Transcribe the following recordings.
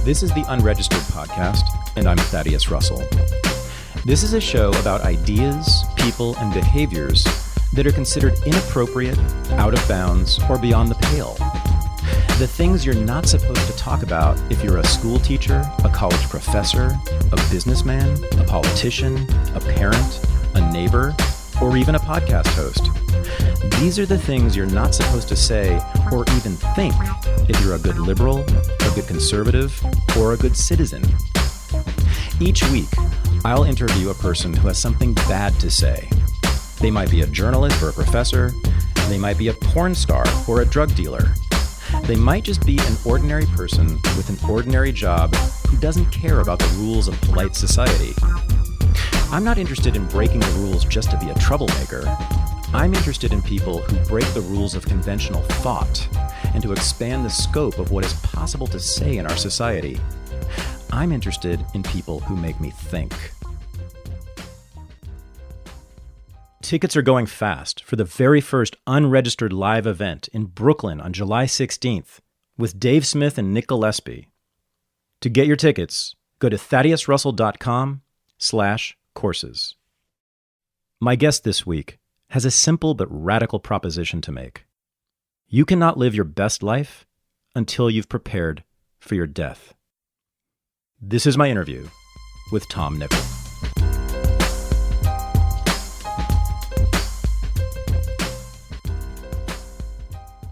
This is the Unregistered podcast, and I'm Thaddeus Russell. This is a show about ideas, people, and behaviors that are considered inappropriate, out of bounds, or beyond the pale. The things you're not supposed to talk about if you're a school teacher, a college professor, a businessman, a politician, a parent, a neighbor, or even a podcast host. These are the things you're not supposed to say or even think if you're a good liberal, a good conservative, or a good citizen. Each week, I'll interview a person who has something bad to say. They might be a journalist or a professor. They might be a porn star or a drug dealer. They might just be an ordinary person with an ordinary job who doesn't care about the rules of polite society. I'm not interested in breaking the rules just to be a troublemaker. I'm interested in people who break the rules of conventional thought and to expand the scope of what is possible to say in our society. I'm interested in people who make me think. Tickets are going fast for the very first Unregistered live event in Brooklyn on July 16th with Dave Smith and Nick Gillespie. To get your tickets, go to thaddeusrussell.com/courses. My guest this week has a simple but radical proposition to make. You cannot live your best life until you've prepared for your death. This is my interview with Tom Nichol.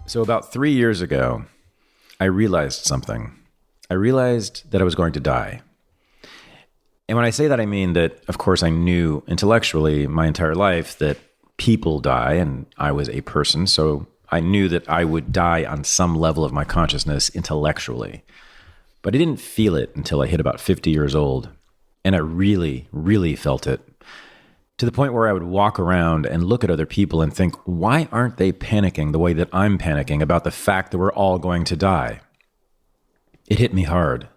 So about 3 years ago, I realized something. I realized that I was going to die. And when I say that, I mean that, of course, I knew intellectually my entire life that people die, and I was a person, so I knew that I would die on some level of my consciousness intellectually. But I didn't feel it until I hit about 50 years old, and I really, really felt it. To the point where I would walk around and look at other people and think, why aren't they panicking the way that I'm panicking about the fact that we're all going to die? It hit me hard.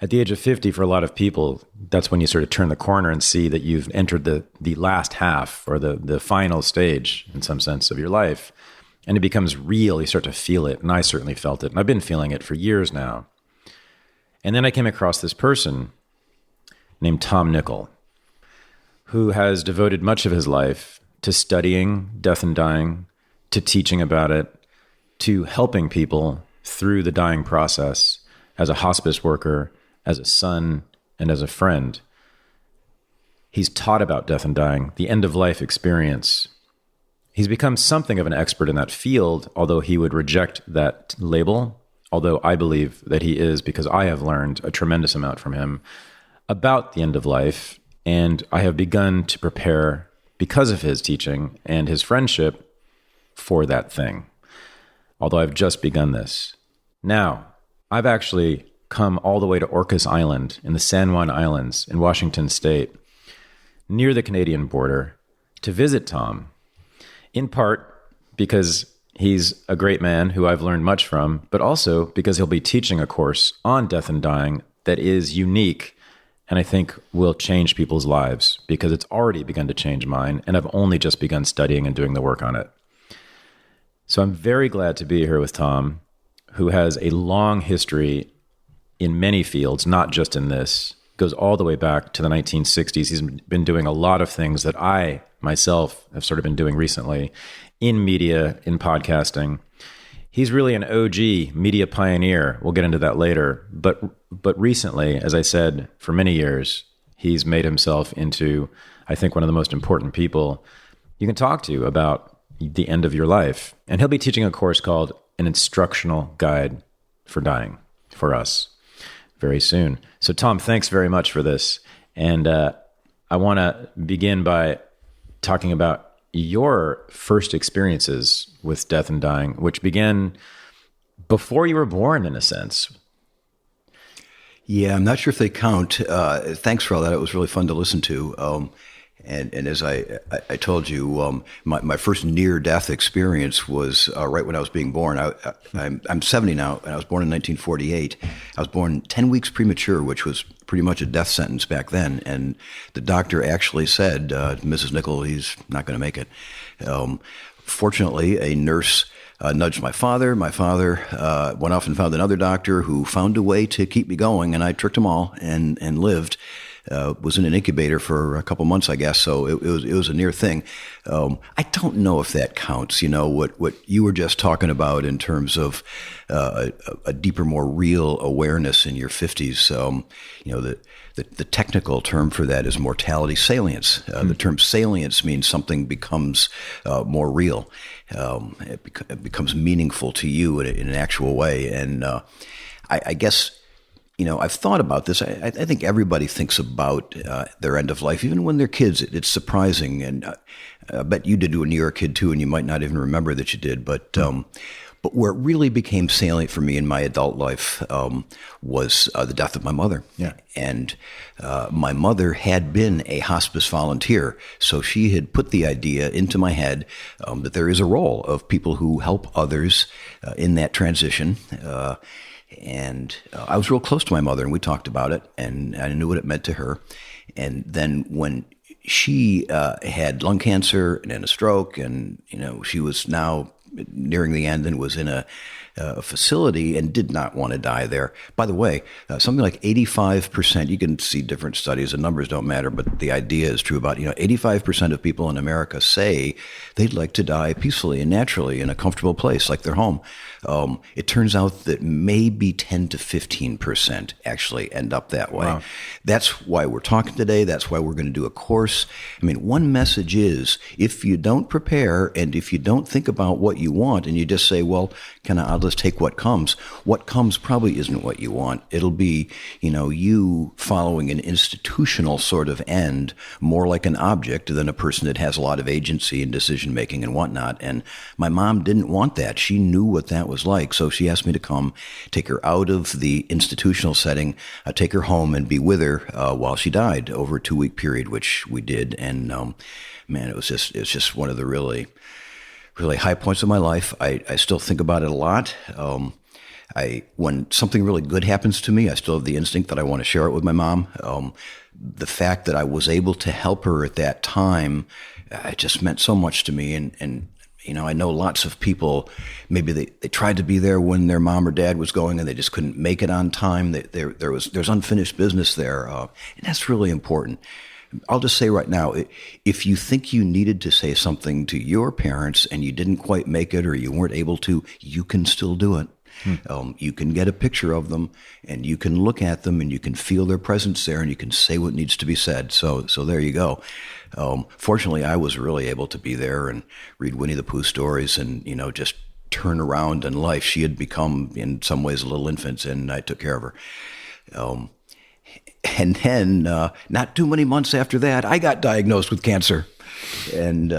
At the age of 50, for a lot of people, that's when you sort of turn the corner and see that you've entered the last half or the final stage, in some sense, of your life. And it becomes real. You start to feel it. And I certainly felt it. And I've been feeling it for years now. And then I came across this person named Tom Nichol, who has devoted much of his life to studying death and dying, to teaching about it, to helping people through the dying process as a hospice worker, as a son, and as a friend. He's taught about death and dying, the end-of-life experience. He's become something of an expert in that field, although he would reject that label, although I believe that he is, because I have learned a tremendous amount from him about the end of life, and I have begun to prepare, because of his teaching and his friendship, for that thing, although I've just begun this. Now, I've actually come all the way to Orcas Island in the San Juan Islands in Washington State, near the Canadian border, to visit Tom, in part because he's a great man who I've learned much from, but also because he'll be teaching a course on death and dying that is unique and I think will change people's lives, because it's already begun to change mine, and I've only just begun studying and doing the work on it. So I'm very glad to be here with Tom, who has a long history in many fields, not just in this. Goes all the way back to the 1960s. He's been doing a lot of things that I myself have sort of been doing recently in media, in podcasting. He's really an OG media pioneer. We'll get into that later. But recently, as I said, for many years, he's made himself into, I think, one of the most important people you can talk to about the end of your life. And he'll be teaching a course called An Instructional Guide for Dying for us very soon. So Tom, thanks very much for this. And I want to begin by talking about your first experiences with death and dying, which began before you were born, in a sense. Yeah, I'm not sure if they count. Thanks for all that. It was really fun to listen to. And as I told you, my first near-death experience was right when I was being born. I'm 70 now, and I was born in 1948. I was born 10 weeks premature, which was pretty much a death sentence back then. And the doctor actually said, Mrs. Nichol, he's not going to make it. Fortunately, a nurse nudged my father. My father went off and found another doctor who found a way to keep me going, and I tricked them all and lived. Was in an incubator for a couple months, I guess. So it was a near thing. I don't know if that counts. What you were just talking about in terms of a deeper, more real awareness in your 50s. The technical term for that is mortality salience. The term salience means something becomes more real. It becomes meaningful to you in an actual way. And I guess, I've thought about this. I think everybody thinks about their end of life, even when they're kids. It's surprising. And I bet you did when you were a kid too, and you might not even remember that you did. But where it really became salient for me in my adult life was the death of my mother. Yeah. And my mother had been a hospice volunteer. So she had put the idea into my head that there is a role of people who help others in that transition. And I was real close to my mother, and we talked about it, and I knew what it meant to her. And then when she had lung cancer and then a stroke, and she was now nearing the end and was in a facility and did not want to die there. By the way, something like 85%, you can see different studies, the numbers don't matter, but the idea is true about, 85% of people in America say they'd like to die peacefully and naturally in a comfortable place like their home. It turns out that maybe 10 to 15% actually end up that way. Wow. That's why we're talking today. That's why we're going to do a course. One message is, if you don't prepare and if you don't think about what you want and you just say, well, I'll just take what comes probably isn't what you want. It'll be, you following an institutional sort of end, more like an object than a person that has a lot of agency and decision making and whatnot. And my mom didn't want that. She knew what that was like. So she asked me to come take her out of the institutional setting, take her home and be with her while she died over a 2-week period, which we did. And it was just one of the really high points of my life. I still think about it a lot. When something really good happens to me, I still have the instinct that I want to share it with my mom. The fact that I was able to help her at that time, it just meant so much to me. And I know lots of people, maybe they tried to be there when their mom or dad was going and they just couldn't make it on time. There's unfinished business there. And that's really important. I'll just say right now, if you think you needed to say something to your parents and you didn't quite make it or you weren't able to, you can still do it. You can get a picture of them and you can look at them and you can feel their presence there and you can say what needs to be said. So there you go. Fortunately, I was really able to be there and read Winnie the Pooh stories and, just turn around in life. She had become, in some ways, a little infant, and I took care of her. And then, not too many months after that, I got diagnosed with cancer. And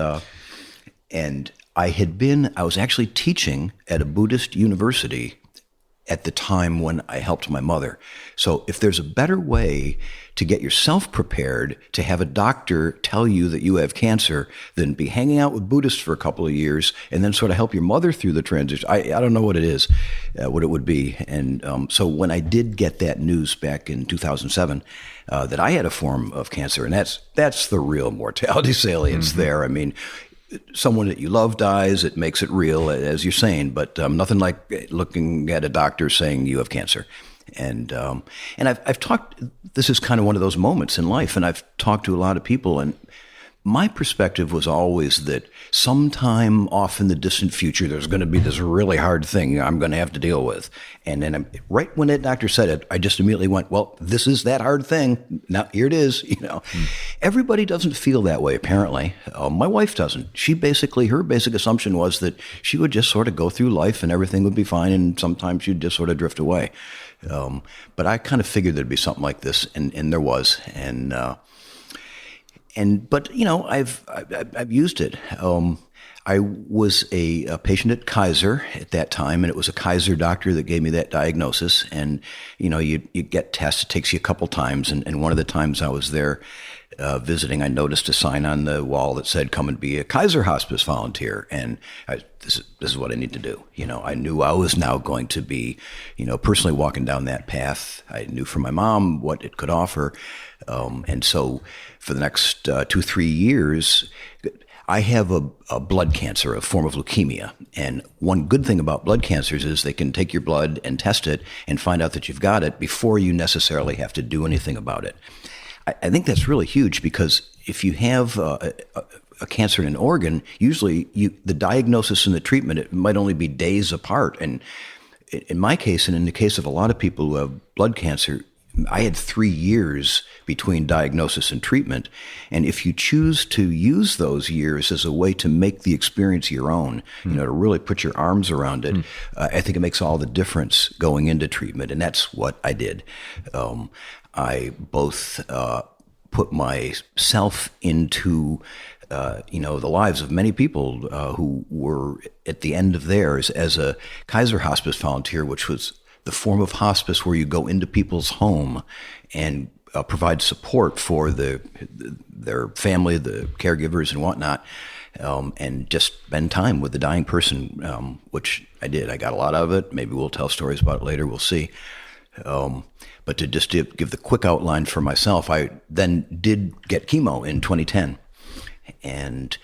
I was actually teaching at a Buddhist university at the time when I helped my mother. So if there's a better way to get yourself prepared to have a doctor tell you that you have cancer than be hanging out with Buddhists for a couple of years and then sort of help your mother through the transition, I don't know what it is, what it would be. And so when I did get that news back in 2007, that I had a form of cancer, and that's the real mortality salience there. Someone that you love dies, it makes it real, as you're saying, but nothing like looking at a doctor saying you have cancer. And I've talked, this is kind of one of those moments in life, and I've talked to a lot of people, and my perspective was always that sometime off in the distant future, there's going to be this really hard thing I'm going to have to deal with. And then right when that doctor said it, I just immediately went, well, this is that hard thing. Now, here it is. Everybody doesn't feel that way, apparently. My wife doesn't. Her basic assumption was that she would just sort of go through life and everything would be fine. And sometimes she'd just sort of drift away. But I kind of figured there'd be something like this, and there was. But I've used it. I was a patient at Kaiser at that time, and it was a Kaiser doctor that gave me that diagnosis. And you get tests. It takes you a couple times, and one of the times I was there visiting, I noticed a sign on the wall that said, "Come and be a Kaiser hospice volunteer." And this is what I need to do. I knew I was now going to be, personally walking down that path. I knew from my mom what it could offer. And so for the next 2-3 years, I have a blood cancer, a form of leukemia. And one good thing about blood cancers is they can take your blood and test it and find out that you've got it before you necessarily have to do anything about it. I think that's really huge because if you have a cancer in an organ, usually the diagnosis and the treatment, it might only be days apart. And in my case, and in the case of a lot of people who have blood cancer, I had 3 years between diagnosis and treatment. And if you choose to use those years as a way to make the experience your own, to really put your arms around it, I think it makes all the difference going into treatment. And that's what I did. I both put myself into the lives of many people who were at the end of theirs as a Kaiser Hospice volunteer, which was the form of hospice where you go into people's home and provide support for their family, the caregivers and whatnot, and just spend time with the dying person, which I did. I got a lot out of it. Maybe we'll tell stories about it later. We'll see. But to just give the quick outline for myself, I then did get chemo in 2010. And,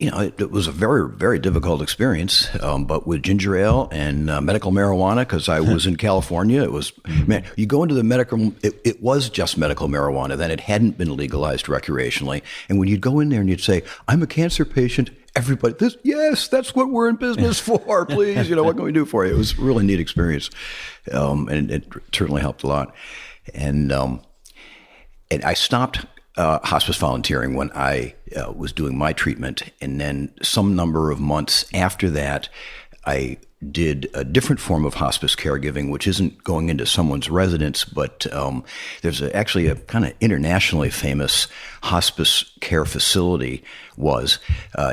it was a very, very difficult experience, but with ginger ale and medical marijuana, because I was in California, it was, man, you go into the medical, it was just medical marijuana. Then it hadn't been legalized recreationally. And when you'd go in there and you'd say, I'm a cancer patient, everybody, yes, that's what we're in business for, please. What can we do for you? It was a really neat experience. And it certainly helped a lot. And I stopped hospice volunteering when I was doing my treatment. And then some number of months after that, I did a different form of hospice caregiving, which isn't going into someone's residence, but there's actually a kind of internationally famous hospice care facility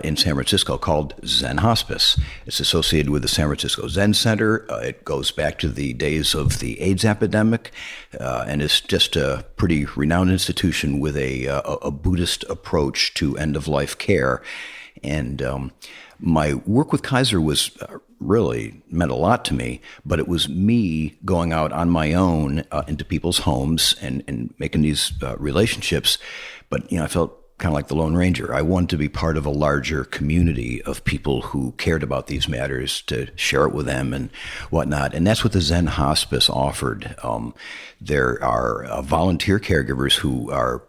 in San Francisco called Zen Hospice. It's associated with the San Francisco Zen Center. It goes back to the days of the AIDS epidemic, and it's just a pretty renowned institution with a Buddhist approach to end-of-life care. And my work with Kaiser was really meant a lot to me, but it was me going out on my own into people's homes and making these relationships. But, I felt kind of like the Lone Ranger. I wanted to be part of a larger community of people who cared about these matters, to share it with them and whatnot. And that's what the Zen Hospice offered. There are volunteer caregivers who are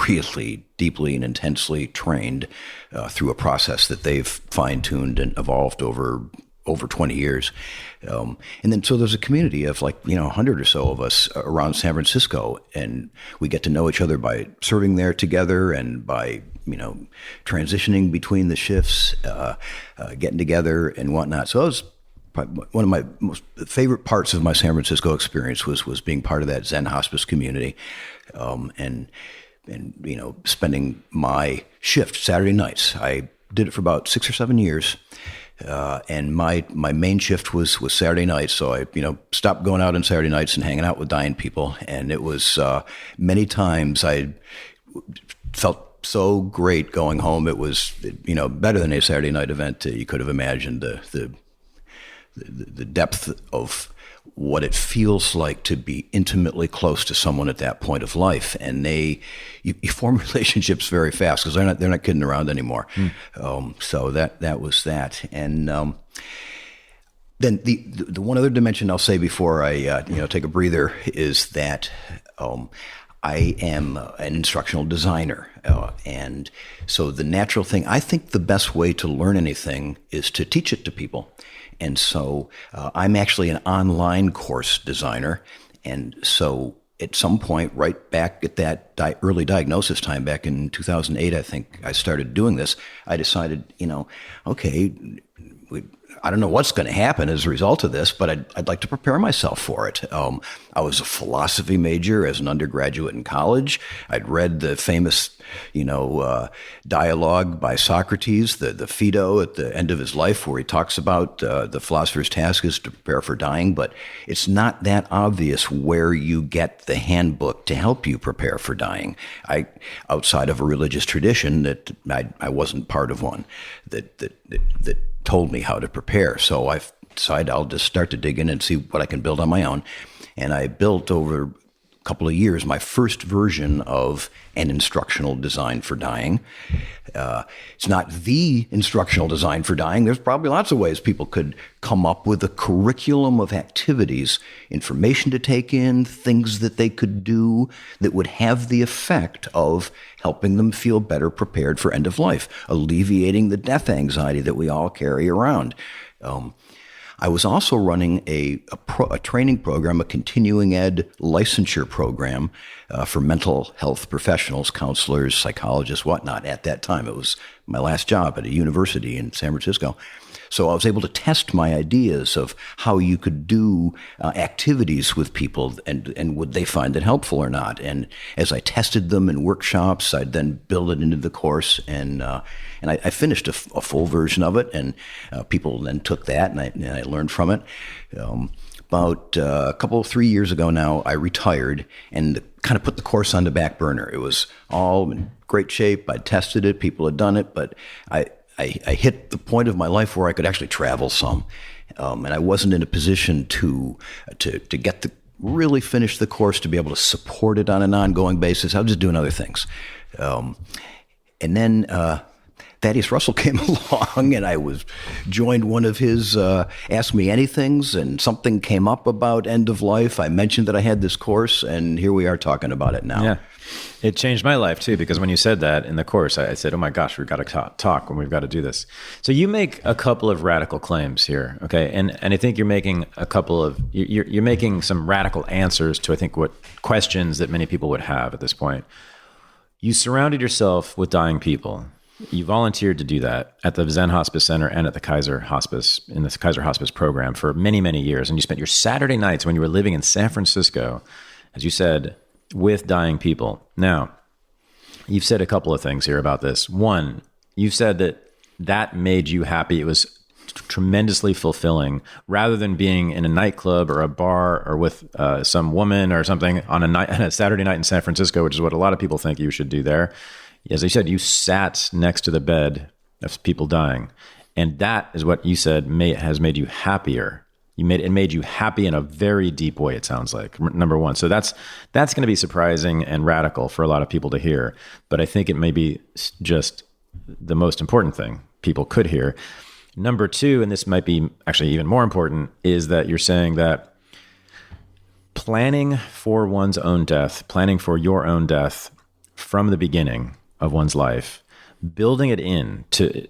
really deeply and intensely trained through a process that they've fine-tuned and evolved over 20 years. And then so there's a community of 100 or so of us around San Francisco, and we get to know each other by serving there together and by, transitioning between the shifts, getting together and whatnot. So it was probably one of my most favorite parts of my San Francisco experience was being part of that Zen Hospice community. And spending my shift Saturday nights. I did it for about 6 or 7 years. And my main shift was Saturday nights. So I, stopped going out on Saturday nights and hanging out with dying people. And it was, many times I felt so great going home. It was, better than a Saturday night event you could have imagined. The depth of what it feels like to be intimately close to someone at that point of life, and you form relationships very fast because they're not kidding around anymore. So that was that, and then the one other dimension I'll say before I take a breather is that I am an instructional designer, and so the natural thing, I think the best way to learn anything is to teach it to people. And so I'm actually an online course designer. And so at some point, right back at that early diagnosis time, back in 2008, I think I started doing this, I decided, okay, I don't know what's going to happen as a result of this, but I'd like to prepare myself for it. I was a philosophy major as an undergraduate in college. I'd read the famous, dialogue by Socrates, the Phaedo at the end of his life, where he talks about the philosopher's task is to prepare for dying, but it's not that obvious where you get the handbook to help you prepare for dying. Outside of a religious tradition that I wasn't part of one that told me how to prepare. So I decided I'll just start to dig in and see what I can build on my own. And I built over couple of years, my first version of an instructional design for dying. It's not the instructional design for dying. There's probably lots of ways people could come up with a curriculum of activities, information to take in, things that they could do that would have the effect of helping them feel better prepared for end of life, alleviating the death anxiety that we all carry around. I was also running a training program, a continuing ed licensure program for mental health professionals, counselors, psychologists, whatnot. At that time, it was my last job at a university in San Francisco. So I was able to test my ideas of how you could do activities with people and would they find it helpful or not. And as I tested them in workshops, I'd then build it into the course and I finished a full version of it, and people then took that and I learned from it. About 3 years ago now, I retired and kind of put the course on the back burner. It was all in great shape. I tested it. People had done it, but I hit the point of my life where I could actually travel some, and I wasn't in a position to get really finish the course, to be able to support it on an ongoing basis. I was just doing other things, and then Thaddeus Russell came along, and I was joined one of his Ask Me Anythings, and something came up about end of life. I mentioned that I had this course, and here we are talking about it now. Yeah. It changed my life too, because when you said that in the course, I said, oh my gosh, we've got to talk when we've got to do this. So you make a couple of radical claims here. Okay. And I think you're making you're making some radical answers to, I think, what questions that many people would have at this point. You surrounded yourself with dying people. You volunteered to do that at the Zen Hospice Center and at the Kaiser Hospice, in the Kaiser Hospice program for many, many years. And you spent your Saturday nights when you were living in San Francisco, as you said, with dying people. Now, you've said a couple of things here about this. One, you've said that made you happy. It was tremendously fulfilling, rather than being in a nightclub or a bar or with some woman or something on a Saturday night in San Francisco, which is what a lot of people think you should do there. As I said, you sat next to the bed of people dying, and that is what you said has made you happier. It made you happy in a very deep way, it sounds like, number one. So that's going to be surprising and radical for a lot of people to hear. But I think it may be just the most important thing people could hear. Number two, and this might be actually even more important, is that you're saying that planning for one's own death, planning for your own death from the beginning of one's life, building it in to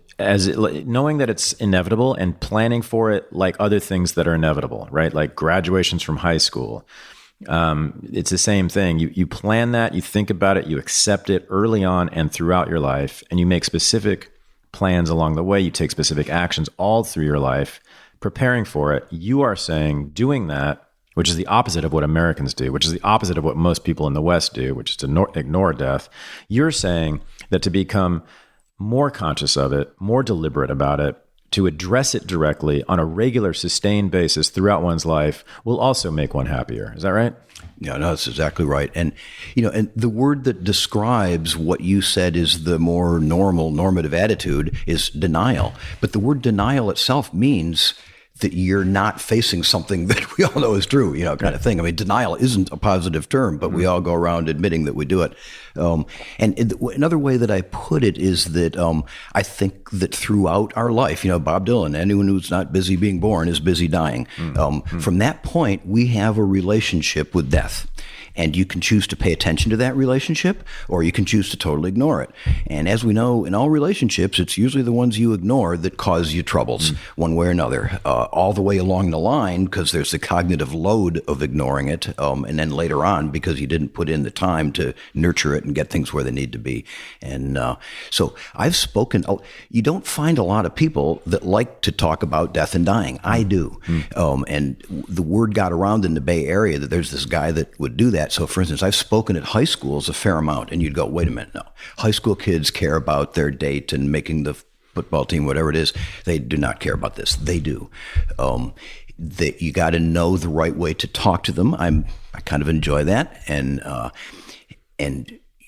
knowing that it's inevitable and planning for it like other things that are inevitable, right? Like graduations from high school. It's the same thing. You plan that, you think about it, you accept it early on and throughout your life, and you make specific plans along the way. You take specific actions all through your life, preparing for it. You are saying doing that, which is the opposite of what Americans do, which is the opposite of what most people in the West do, which is to ignore death. You're saying that to become more conscious of it, more deliberate about it, to address it directly on a regular, sustained basis throughout one's life will also make one happier. Is that right? Yeah, no, that's exactly right. And, and the word that describes what you said is the more normative attitude is denial. But the word denial itself means that you're not facing something that we all know is true, kind of thing. I mean, denial isn't a positive term, but we all go around admitting that we do it. And another way that I put it is that I think that throughout our life, Bob Dylan, anyone who's not busy being born is busy dying. From that point, we have a relationship with death. And you can choose to pay attention to that relationship, or you can choose to totally ignore it. And as we know, in all relationships, it's usually the ones you ignore that cause you troubles, one way or another, all the way along the line, because there's the cognitive load of ignoring it, and then later on, because you didn't put in the time to nurture it and get things where they need to be. And so I've spoken, you don't find a lot of people that like to talk about death and dying. I do. And the word got around in the Bay Area that there's this guy that would do that. So, for instance, I've spoken at high schools a fair amount, and you'd go, wait a minute, no. High school kids care about their date and making the football team, whatever it is. They do not care about this. They do. You got to know the right way to talk to them. I kind of enjoy that. And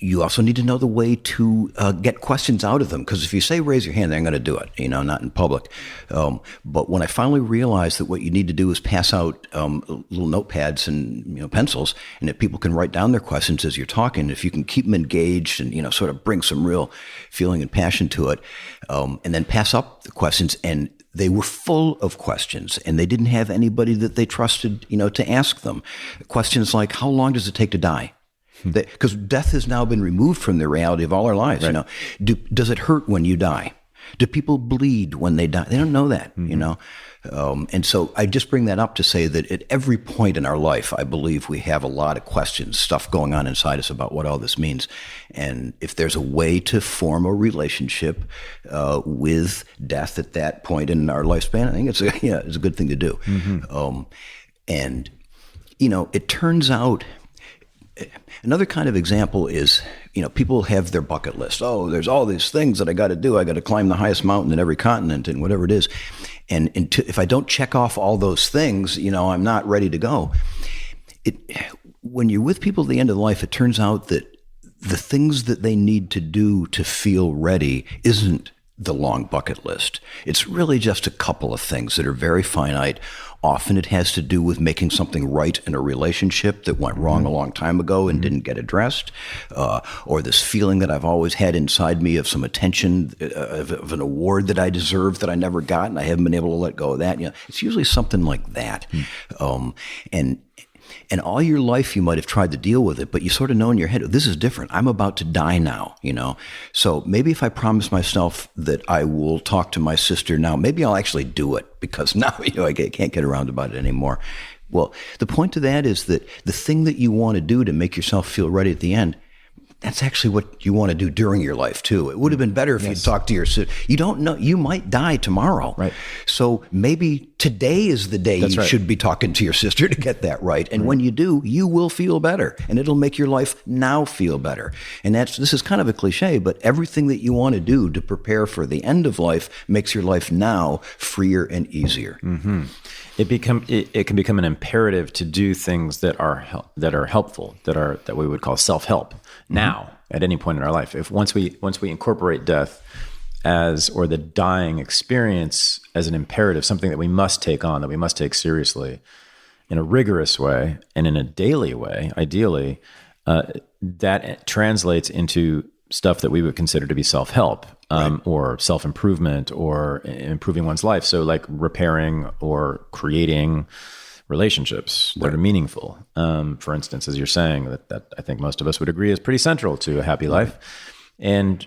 you also need to know the way to get questions out of them. Because if you say, raise your hand, they're going to do it, not in public. But when I finally realized that what you need to do is pass out little notepads and pencils, and that people can write down their questions as you're talking, if you can keep them engaged and sort of bring some real feeling and passion to it, and then pass up the questions, and they were full of questions, and they didn't have anybody that they trusted, to ask them. Questions like, how long does it take to die? Because death has now been removed from the reality of all our lives. Right. Does it hurt when you die? Do people bleed when they die? They don't know that, and so I just bring that up to say that at every point in our life, I believe we have a lot of questions, stuff going on inside us about what all this means. And if there's a way to form a relationship with death at that point in our lifespan, I think it's a good thing to do. And it turns out. Another kind of example is, people have their bucket list. Oh, there's all these things that I got to do. I got to climb the highest mountain in every continent and whatever it is. And if I don't check off all those things, I'm not ready to go. When you're with people at the end of life, it turns out that the things that they need to do to feel ready isn't the long bucket list. It's really just a couple of things that are very finite. Often it has to do with making something right in a relationship that went wrong a long time ago and didn't get addressed, or this feeling that I've always had inside me of some attention, of an award that I deserve that I never got, and I haven't been able to let go of that. It's usually something like that. And all your life you might have tried to deal with it, but you sort of know in your head, this is different. I'm about to die now, So maybe if I promise myself that I will talk to my sister now, maybe I'll actually do it, because now, I can't get around about it anymore. Well, the point of that is that the thing that you want to do to make yourself feel ready at the end, that's actually what you want to do during your life too. It would have been better if you'd talked to your sister. You don't know, you might die tomorrow. Right. So maybe today is the day you should be talking to your sister to get that right. And when you do, you will feel better, and it'll make your life now feel better. And this is kind of a cliche, but everything that you want to do to prepare for the end of life makes your life now freer and easier. Mm-hmm. It can become an imperative to do things that are helpful, that we would call self-help now at any point in our life. If once we incorporate death or the dying experience as an imperative, something that we must take on, that we must take seriously in a rigorous way and in a daily way, ideally, that translates into stuff that we would consider to be self-help, or self-improvement, or improving one's life. So like repairing or creating relationships that are meaningful. For instance, as you're saying, that I think most of us would agree is pretty central to a happy life. And,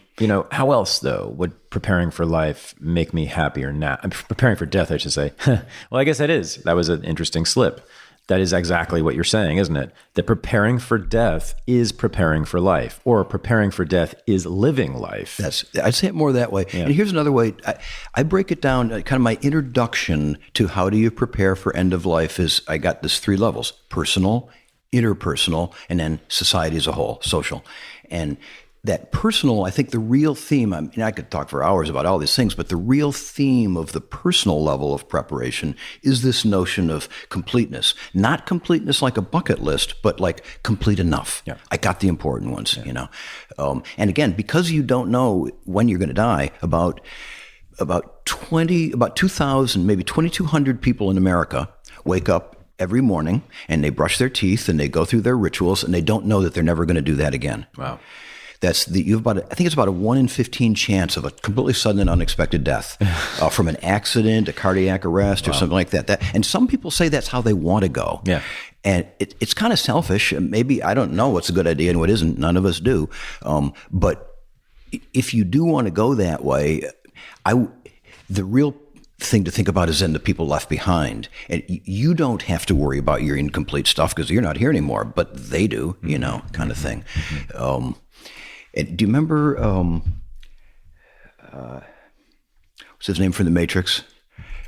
how else, though, would preparing for life make me happier now? Preparing for death, I should say. Well, I guess that was an interesting slip. That is exactly what you're saying, isn't it? That preparing for death is preparing for life, or preparing for death is living life. I'd say it more that way. Yeah. And here's another way. I break it down, kind of my introduction to how do you prepare for end of life is I got this 3 levels: personal, interpersonal, and then society as a whole, social. And that personal, I think the real theme, I could talk for hours about all these things, but the real theme of the personal level of preparation is this notion of completeness. Not completeness like a bucket list, but like complete enough. Yeah. I got the important ones, And again, because you don't know when you're going to die, about 2,000, maybe 2,200 people in America wake up every morning and they brush their teeth and they go through their rituals and they don't know that they're never going to do that again. Wow. I think it's about a 1 in 15 chance of a completely sudden and unexpected death from an accident, a cardiac arrest, or something like that. And some people say that's how they want to go. Yeah. And it's kind of selfish. Maybe, I don't know what's a good idea and what isn't. None of us do. But if you do want to go that way, the real thing to think about is then the people left behind. And you don't have to worry about your incomplete stuff because you're not here anymore, but they do, kind of thing. Do you remember, what's his name from The Matrix?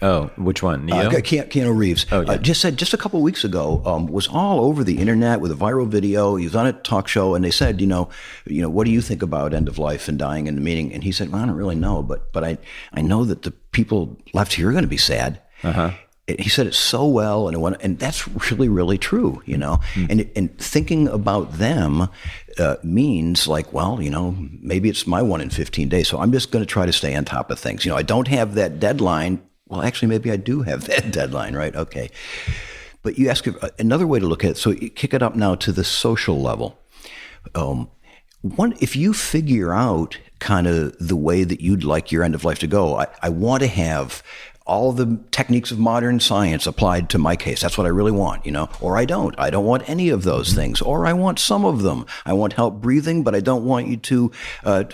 Oh, which one? Neo? Keanu Reeves. Oh, yeah. Just a couple of weeks ago, was all over the internet with a viral video. He was on a talk show, and they said, what do you think about end of life and dying and the meaning? And he said, well, I don't really know, but I know that the people left here are going to be sad. Uh-huh. he said it so well, and that's really, really true, and thinking about them means like, well, maybe it's my 1 in 15 days. So I'm just going to try to stay on top of things. I don't have that deadline. Well, actually, maybe I do have that deadline, right? Okay. But you ask another way to look at it. So you kick it up now to the social level. If you figure out kind of the way that you'd like your end of life to go, I want to have all the techniques of modern science applied to my case. That's what I really want, or I don't. I don't want any of those things, or I want some of them. I want help breathing, but I don't want you to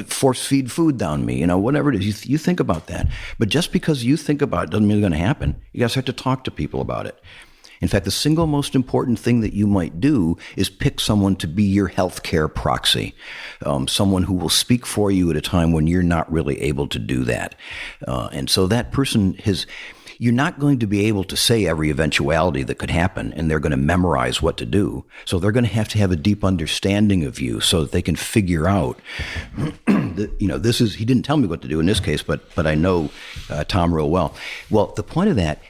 force feed food down me, whatever it is. You think about that. But just because you think about it doesn't mean it's going to happen. You got to start to talk to people about it. In fact, the single most important thing that you might do is pick someone to be your healthcare proxy, someone who will speak for you at a time when you're not really able to do that. And so that person you're not going to be able to say every eventuality that could happen, and they're going to memorize what to do. So they're going to have a deep understanding of you so that they can figure out, this is, he didn't tell me what to do in this case, but I know Tom real well. Well, the point of that,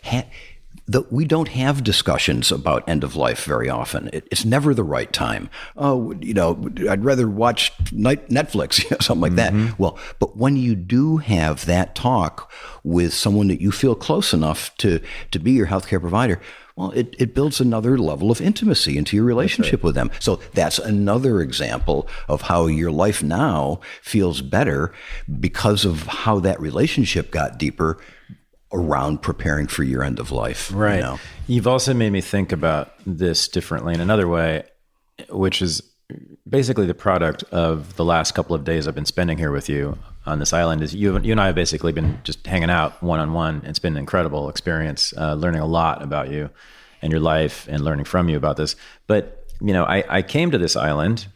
we don't have discussions about end of life very often. It's never the right time. Oh, I'd rather watch Netflix, something like that. Well, but when you do have that talk with someone that you feel close enough to be your healthcare provider, well, it builds another level of intimacy into your relationship with them. So that's another example of how your life now feels better because of how that relationship got deeper around preparing for your end of life. Right. You've also made me think about this differently in another way, which is basically the product of the last couple of days I've been spending here with you on this island. Is you and I have basically been just hanging out one-on-one. It's been an incredible experience, learning a lot about you and your life and learning from you about this. But, I came to this island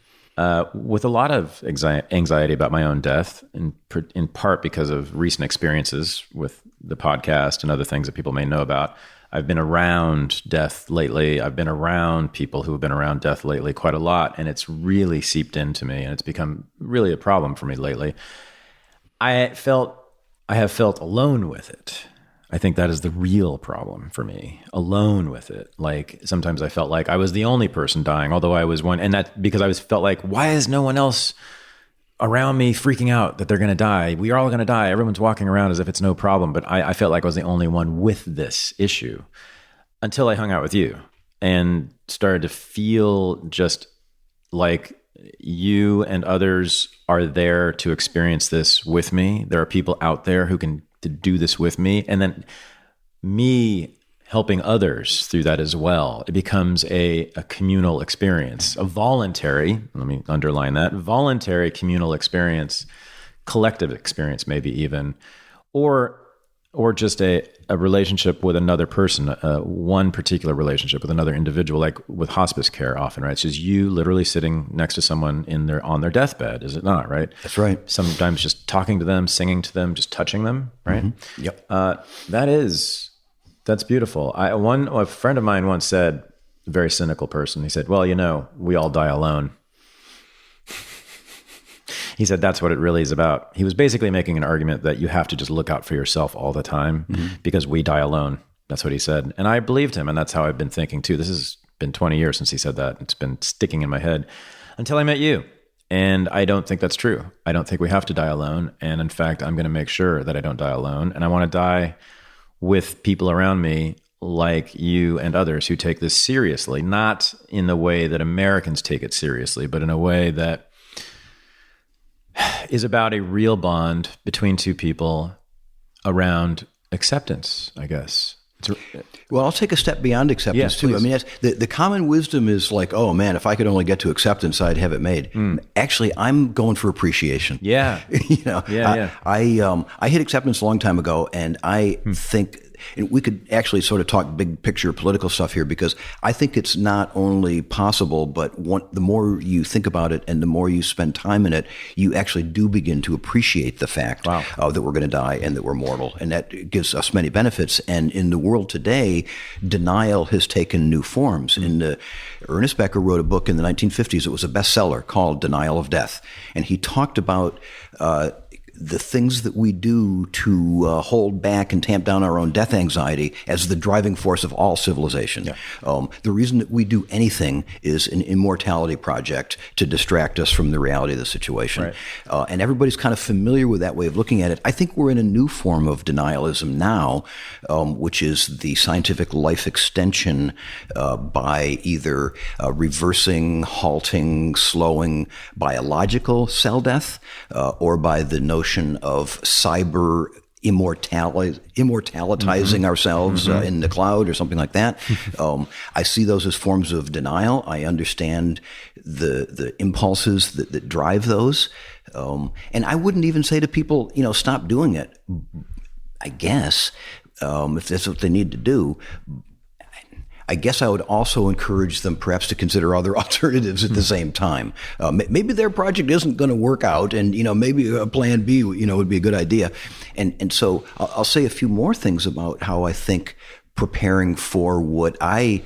with a lot of anxiety about my own death, in part because of recent experiences with the podcast and other things that people may know about. I've been around death lately. I've been around people who have been around death lately quite a lot, and it's really seeped into me, and it's become really a problem for me lately. I have felt alone with it. I think that is the real problem for me, alone with it. Like sometimes I felt like I was the only person dying, although I was one, and that because I felt like, why is no one else around me freaking out that they're going to die? We are all going to die. Everyone's walking around as if it's no problem. But I felt like I was the only one with this issue until I hung out with you and started to feel just like you and others are there to experience this with me. There are people out there who can to do this with me. And then me helping others through that as well. It becomes a communal experience, a voluntary, let me underline that, voluntary communal experience, collective experience maybe even, or just a relationship with another person, one particular relationship with another individual, like with hospice care often, right? It's just you literally sitting next to someone on their deathbed, is it not, right? That's right. Sometimes just talking to them, singing to them, just touching them, right? Mm-hmm. Yep. That's beautiful. A friend of mine once said, a very cynical person, he said, well, we all die alone. He said, that's what it really is about. He was basically making an argument that you have to just look out for yourself all the time because we die alone. That's what he said. And I believed him. And that's how I've been thinking too. This has been 20 years since he said that. It's been sticking in my head until I met you. And I don't think that's true. I don't think we have to die alone. And in fact, I'm going to make sure that I don't die alone. And I want to die with people around me like you and others who take this seriously, not in the way that Americans take it seriously, but in a way that is about a real bond between two people around acceptance, I guess. Well, I'll take a step beyond acceptance too. Please. I mean, the common wisdom is like, oh man, if I could only get to acceptance, I'd have it made. Actually, I'm going for appreciation. Yeah. I hit acceptance a long time ago, and I think, and we could actually sort of talk big picture political stuff here, because I think it's not only possible, but the more you think about it and the more you spend time in it, you actually do begin to appreciate the fact that we're going to die and that we're mortal. And that gives us many benefits. And in the world today, denial has taken new forms. Ernest Becker wrote a book in the 1950s. It was a bestseller called Denial of Death. And he talked about the things that we do to hold back and tamp down our own death anxiety as the driving force of all civilization. Yeah. The reason that we do anything is an immortality project to distract us from the reality of the situation. Right. And everybody's kind of familiar with that way of looking at it. I think we're in a new form of denialism now, which is the scientific life extension by either reversing, halting, slowing biological cell death, or by the notion of cyber immortalizing ourselves in the cloud or something like that. I see those as forms of denial. I understand the impulses that drive those. And I wouldn't even say to people, stop doing it, I guess, if that's what they need to do. I guess I would also encourage them perhaps to consider other alternatives at the same time. Maybe their project isn't going to work out, and maybe a plan B would be a good idea. And so I'll say a few more things about how I think preparing for what I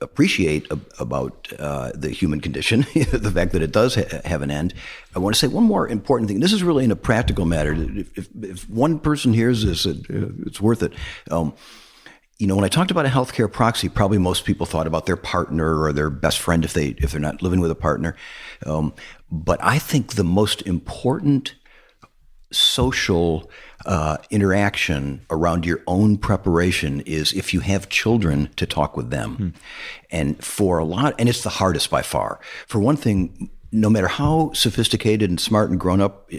appreciate about the human condition, the fact that it does have an end. I want to say one more important thing. This is really in a practical matter. If one person hears this, it's worth it. When I talked about a healthcare proxy, probably most people thought about their partner or their best friend if they're not living with a partner. But I think the most important social interaction around your own preparation is if you have children, to talk with them. And and it's the hardest by far. For one thing, no matter how sophisticated and smart and grown up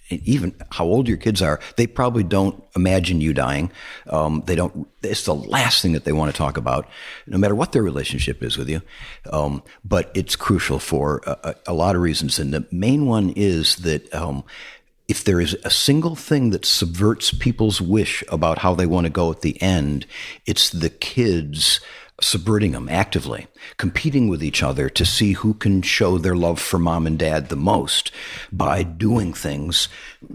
even how old your kids are, they probably don't imagine you dying. It's the last thing that they want to talk about, no matter what their relationship is with you. But it's crucial for a lot of reasons. And the main one is that if there is a single thing that subverts people's wish about how they want to go at the end, it's the kids subverting them actively, competing with each other to see who can show their love for mom and dad the most by doing things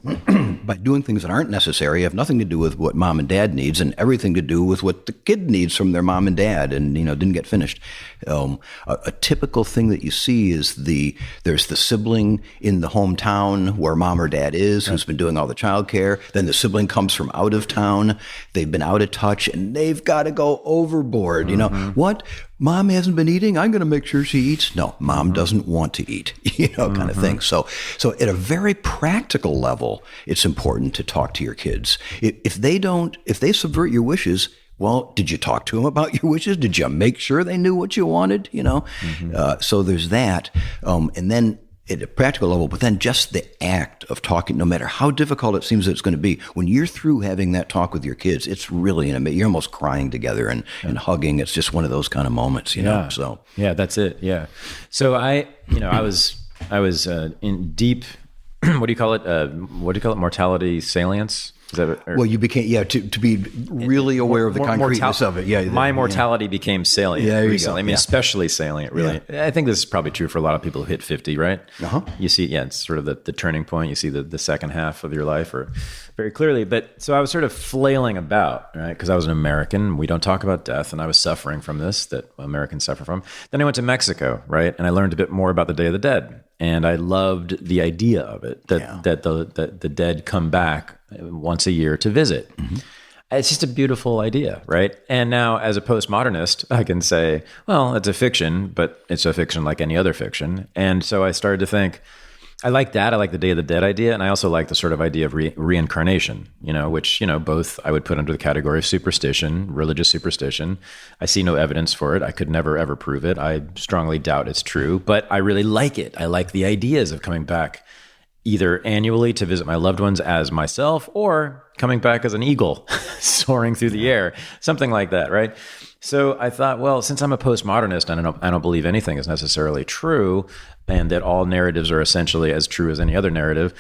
that aren't necessary, have nothing to do with what mom and dad needs, and everything to do with what the kid needs from their mom and dad, and didn't get finished. A typical thing that you see is there's the sibling in the hometown where mom or dad is, who's been doing all the childcare. Then the sibling comes from out of town. They've been out of touch, and they've got to go overboard. What? Mom hasn't been eating? I'm going to make sure she eats. No, mom doesn't want to eat, kind of thing. So at a very practical level, it's important to talk to your kids. If they subvert your wishes, well, did you talk to them about your wishes? Did you make sure they knew what you wanted? So there's that. And then at a practical level, but then just the act of talking, no matter how difficult it seems that it's going to be, when you're through having that talk with your kids, it's really you're almost crying together and hugging. It's just one of those kind of moments, know. So yeah, that's it. Yeah. So I was in deep. What do you call it? Mortality salience. Is that it? Well, you became to be really aware of the concreteness of it. Yeah, my mortality became salient recently. I mean, especially salient. Really, I think this is probably true for a lot of people who hit 50. Right? You see, it's sort of the turning point. You see the second half of your life, or very clearly. But so I was sort of flailing about, right? Because I was an American. We don't talk about death, and I was suffering from this that Americans suffer from. Then I went to Mexico, right? And I learned a bit more about the Day of the Dead. And I loved the idea of it, that the dead come back once a year to visit. Mm-hmm. It's just a beautiful idea, right? And now as a postmodernist, I can say, well, it's a fiction, but it's a fiction like any other fiction. And so I started to think, I like that. I like the Day of the Dead idea. And I also like the sort of idea of reincarnation, which, both I would put under the category of superstition, religious superstition. I see no evidence for it. I could never, ever prove it. I strongly doubt it's true, but I really like it. I like the ideas of coming back either annually to visit my loved ones as myself or coming back as an eagle soaring through the air, something like that, right? So I thought, well, since I'm a postmodernist and I don't believe anything is necessarily true and that all narratives are essentially as true as any other narrative,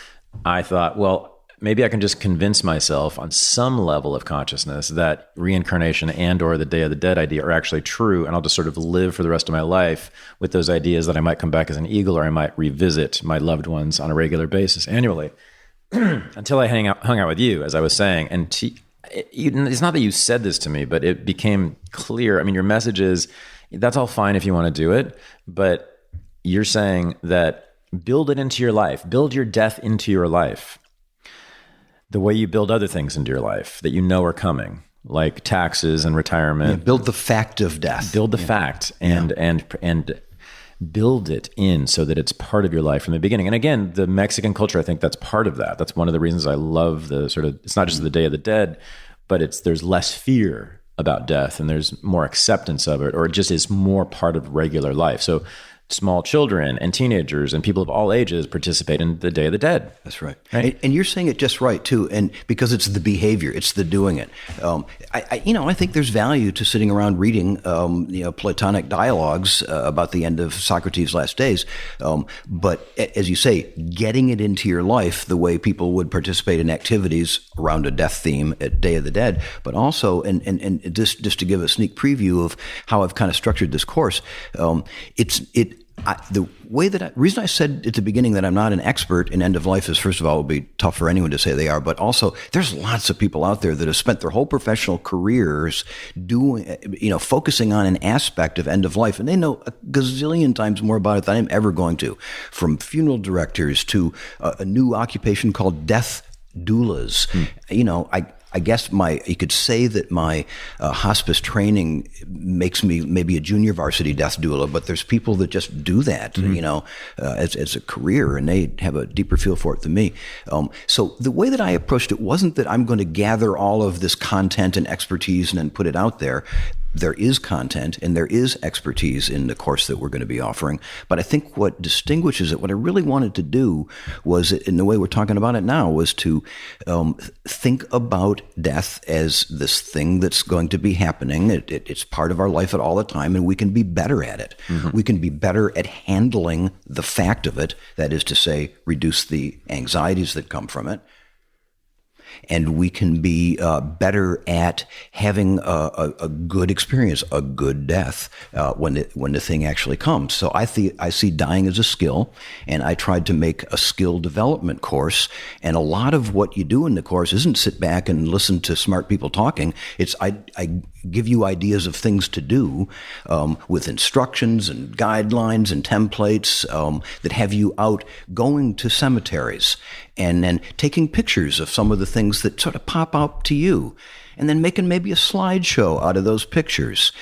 I thought, well, maybe I can just convince myself on some level of consciousness that reincarnation and or the Day of the Dead idea are actually true, and I'll just sort of live for the rest of my life with those ideas that I might come back as an eagle or I might revisit my loved ones on a regular basis annually until I hung out with you, as I was saying. And it's not that you said this to me, but it became clear. I mean, your message is, that's all fine if you want to do it, but you're saying that build it into your life. Build your death into your life the way you build other things into your life that you know are coming, like taxes and retirement. Yeah, build the fact of death. Build the fact and build it in so that it's part of your life from the beginning. And again, the Mexican culture, I think that's part of that. That's one of the reasons I love the sort of, it's not just the Day of the Dead, but there's less fear about death and there's more acceptance of it, or it just is more part of regular life. So small children and teenagers and people of all ages participate in the Day of the Dead. That's right. And you're saying it just right too. And because it's the behavior, it's the doing it. I think there's value to sitting around reading, Platonic dialogues about the end of Socrates' last days. But as you say, getting it into your life the way people would participate in activities around a death theme at Day of the Dead, but also, and just to give a sneak preview of how I've kind of structured this course, the reason I said at the beginning that I'm not an expert in end of life is, first of all, it would be tough for anyone to say they are, but also there's lots of people out there that have spent their whole professional careers focusing on an aspect of end of life, and they know a gazillion times more about it than I'm ever going to, from funeral directors to a new occupation called death doulas. I guess you could say that my hospice training makes me maybe a junior varsity death doula, but there's people that just do that, as a career, and they have a deeper feel for it than me. So the way that I approached it wasn't that I'm going to gather all of this content and expertise and then put it out there. There is content and there is expertise in the course that we're going to be offering. But I think what distinguishes it, what I really wanted to do was, in the way we're talking about it now, was to think about death as this thing that's going to be happening. It's part of our life at all the time, and we can be better at it. Mm-hmm. We can be better at handling the fact of it, that is to say, reduce the anxieties that come from it. And we can be better at having a good experience, a good death when the thing actually comes. So I see dying as a skill, and I tried to make a skill development course. And a lot of what you do in the course isn't sit back and listen to smart people talking. It's I give you ideas of things to do with instructions and guidelines and templates that have you out going to cemeteries and then taking pictures of some of the things that sort of pop out to you, and then making maybe a slideshow out of those pictures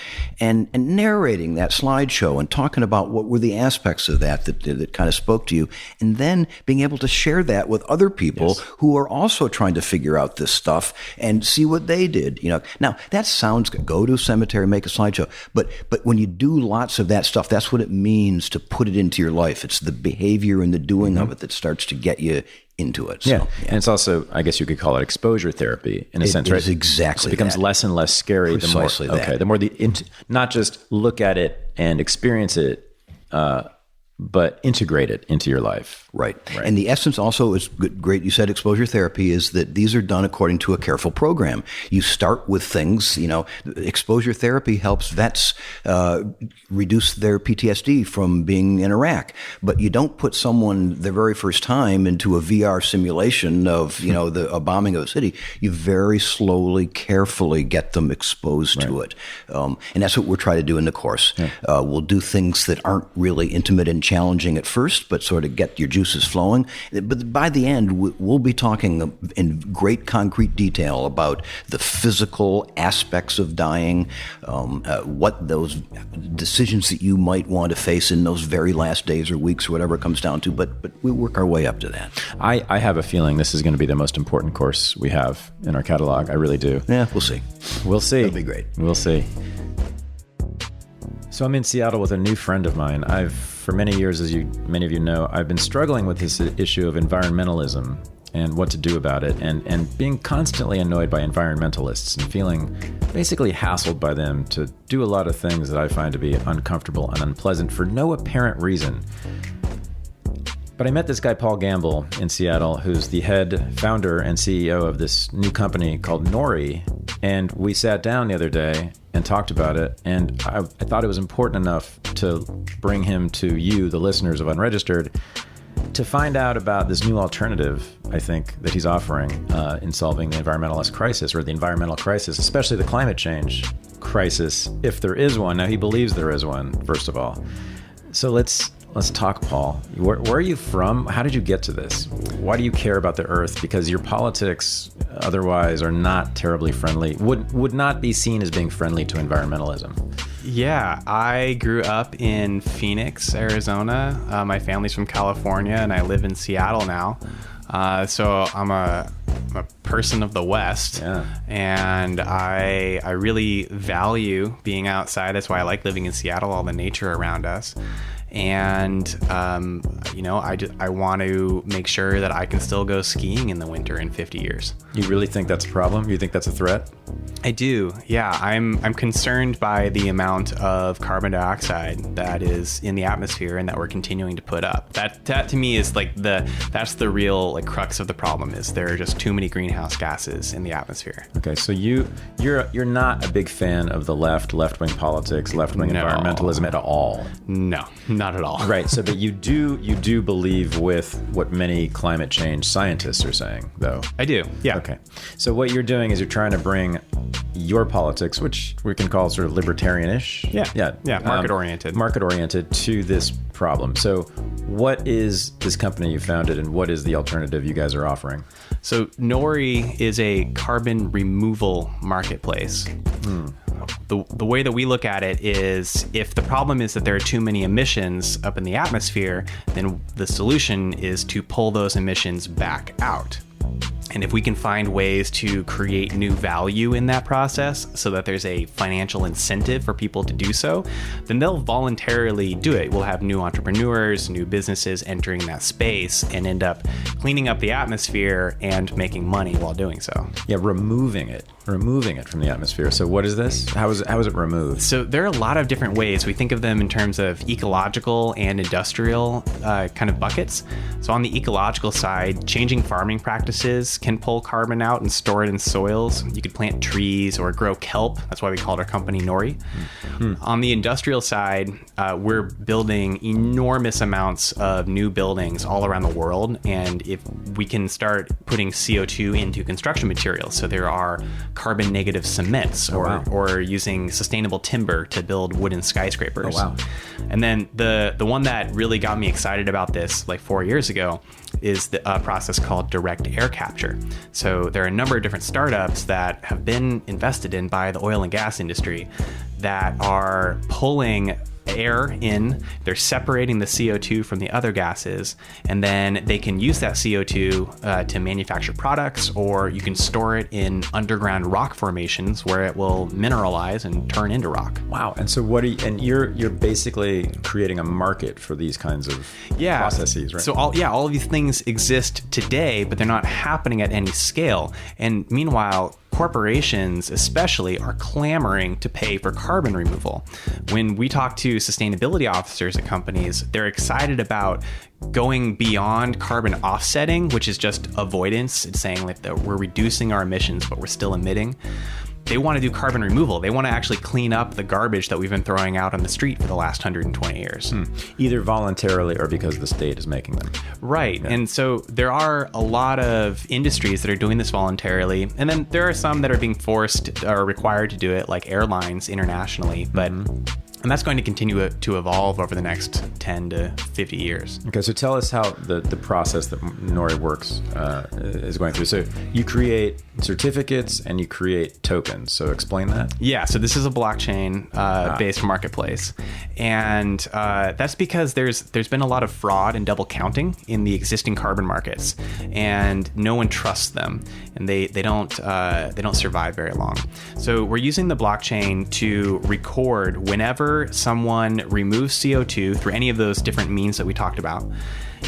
and narrating that slideshow and talking about what were the aspects of that kind of spoke to you, and then being able to share that with other people who are also trying to figure out this stuff and see what they did. Now that sounds good. Go to a cemetery, make a slideshow, but when you do lots of that stuff, that's what it means to put it into your life. It's the behavior and the doing of it that starts to get you into it. So, And it's also, I guess you could call it exposure therapy in a sense, right? It is exactly. So it becomes less and less scary. Precisely the more, that. The more not just look at it and experience it, but integrate it into your life. Right. And the essence also is great. You said exposure therapy is that these are done according to a careful program. You start with things, exposure therapy helps vets reduce their PTSD from being in Iraq, but you don't put someone the very first time into a VR simulation of, a bombing of a city. You very slowly, carefully get them exposed to it. And that's what we're trying to do in the course. Yeah. We'll do things that aren't really intimate and challenging at first, but sort of get your juices flowing. But by the end, we'll be talking in great concrete detail about the physical aspects of dying, what those decisions that you might want to face in those very last days or weeks or whatever it comes down to. But we work our way up to that. I have a feeling this is going to be the most important course we have in our catalog. I really do. Yeah, we'll see. We'll see. That'll be great. We'll see. So I'm in Seattle with a new friend of mine. For many years, as many of you know, I've been struggling with this issue of environmentalism and what to do about it, and being constantly annoyed by environmentalists and feeling basically hassled by them to do a lot of things that I find to be uncomfortable and unpleasant for no apparent reason. But I met this guy, Paul Gamble, in Seattle, who's the head founder and CEO of this new company called Nori. And we sat down the other day and talked about it. And I thought it was important enough to bring him to you, the listeners of Unregistered, to find out about this new alternative, I think, that he's offering in solving the environmentalist crisis, or the environmental crisis, especially the climate change crisis, if there is one. Now, he believes there is one, first of all. So let's let's talk, Paul. Where are you from? How did you get to this? Why do you care about the earth? Because your politics otherwise are not terribly friendly, would not be seen as being friendly to environmentalism. Yeah, I grew up in Phoenix, Arizona. My family's from California, and I live in Seattle now. So I'm a person of the West, and I really value being outside. That's why I like living in Seattle, all the nature around us. And, I want to make sure that I can still go skiing in the winter in 50 years. You really think that's a problem? You think that's a threat? I do. Yeah. I'm concerned by the amount of carbon dioxide that is in the atmosphere and that we're continuing to put up. That to me is like that's the real like crux of the problem, is there are just too many greenhouse gases in the atmosphere. Okay. So you're not a big fan of the left-wing politics, left-wing environmentalism at all. No, not at all. Right. So, but you do believe with what many climate change scientists are saying, though. I do. Yeah. Okay. So what you're doing is you're trying to bring your politics, which we can call sort of libertarianish. Yeah. Market-oriented to this problem. So what is this company you founded, and what is the alternative you guys are offering? So Nori is a carbon removal marketplace. The way that we look at it is, if the problem is that there are too many emissions up in the atmosphere, then the solution is to pull those emissions back out. And if we can find ways to create new value in that process so that there's a financial incentive for people to do so, then they'll voluntarily do it. We'll have new entrepreneurs, new businesses entering that space and end up cleaning up the atmosphere and making money while doing so. Yeah, removing it from the atmosphere. So what is this? How is it removed? So there are a lot of different ways. We think of them in terms of ecological and industrial kind of buckets. So on the ecological side, changing farming practices can pull carbon out and store it in soils. You could plant trees or grow kelp. That's why we called our company Nori. On the industrial side, we're building enormous amounts of new buildings all around the world. And if we can start putting CO2 into construction materials, so there are carbon negative cements or using sustainable timber to build wooden skyscrapers. Oh, wow. And then the one that really got me excited about this like 4 years ago is the process called direct air capture. So there are a number of different startups that have been invested in by the oil and gas industry that are pulling air in, they're separating the CO2 from the other gases, and then they can use that CO2 to manufacture products, or you can store it in underground rock formations where it will mineralize and turn into rock. Wow. And so you're basically creating a market for these kinds of processes, right? So all of these things exist today, but they're not happening at any scale. And meanwhile, corporations especially are clamoring to pay for carbon removal. When we talk to sustainability officers at companies, they're excited about going beyond carbon offsetting, which is just avoidance. It's saying like that we're reducing our emissions, but we're still emitting. They want to do carbon removal. They want to actually clean up the garbage that we've been throwing out on the street for the last 120 years. Either voluntarily or because the state is making them. Right. Yeah. And so there are a lot of industries that are doing this voluntarily. And then there are some that are being forced or required to do it, like airlines internationally. But and that's going to continue to evolve over the next 10 to 50 years. Okay, so tell us how the process that Nori works is going through. So you create certificates and you create tokens. So explain that. Yeah, so this is a blockchain-based marketplace. And that's because there's been a lot of fraud and double counting in the existing carbon markets. And no one trusts them. And they don't survive very long. So we're using the blockchain to record whenever someone removes CO2 through any of those different means that we talked about.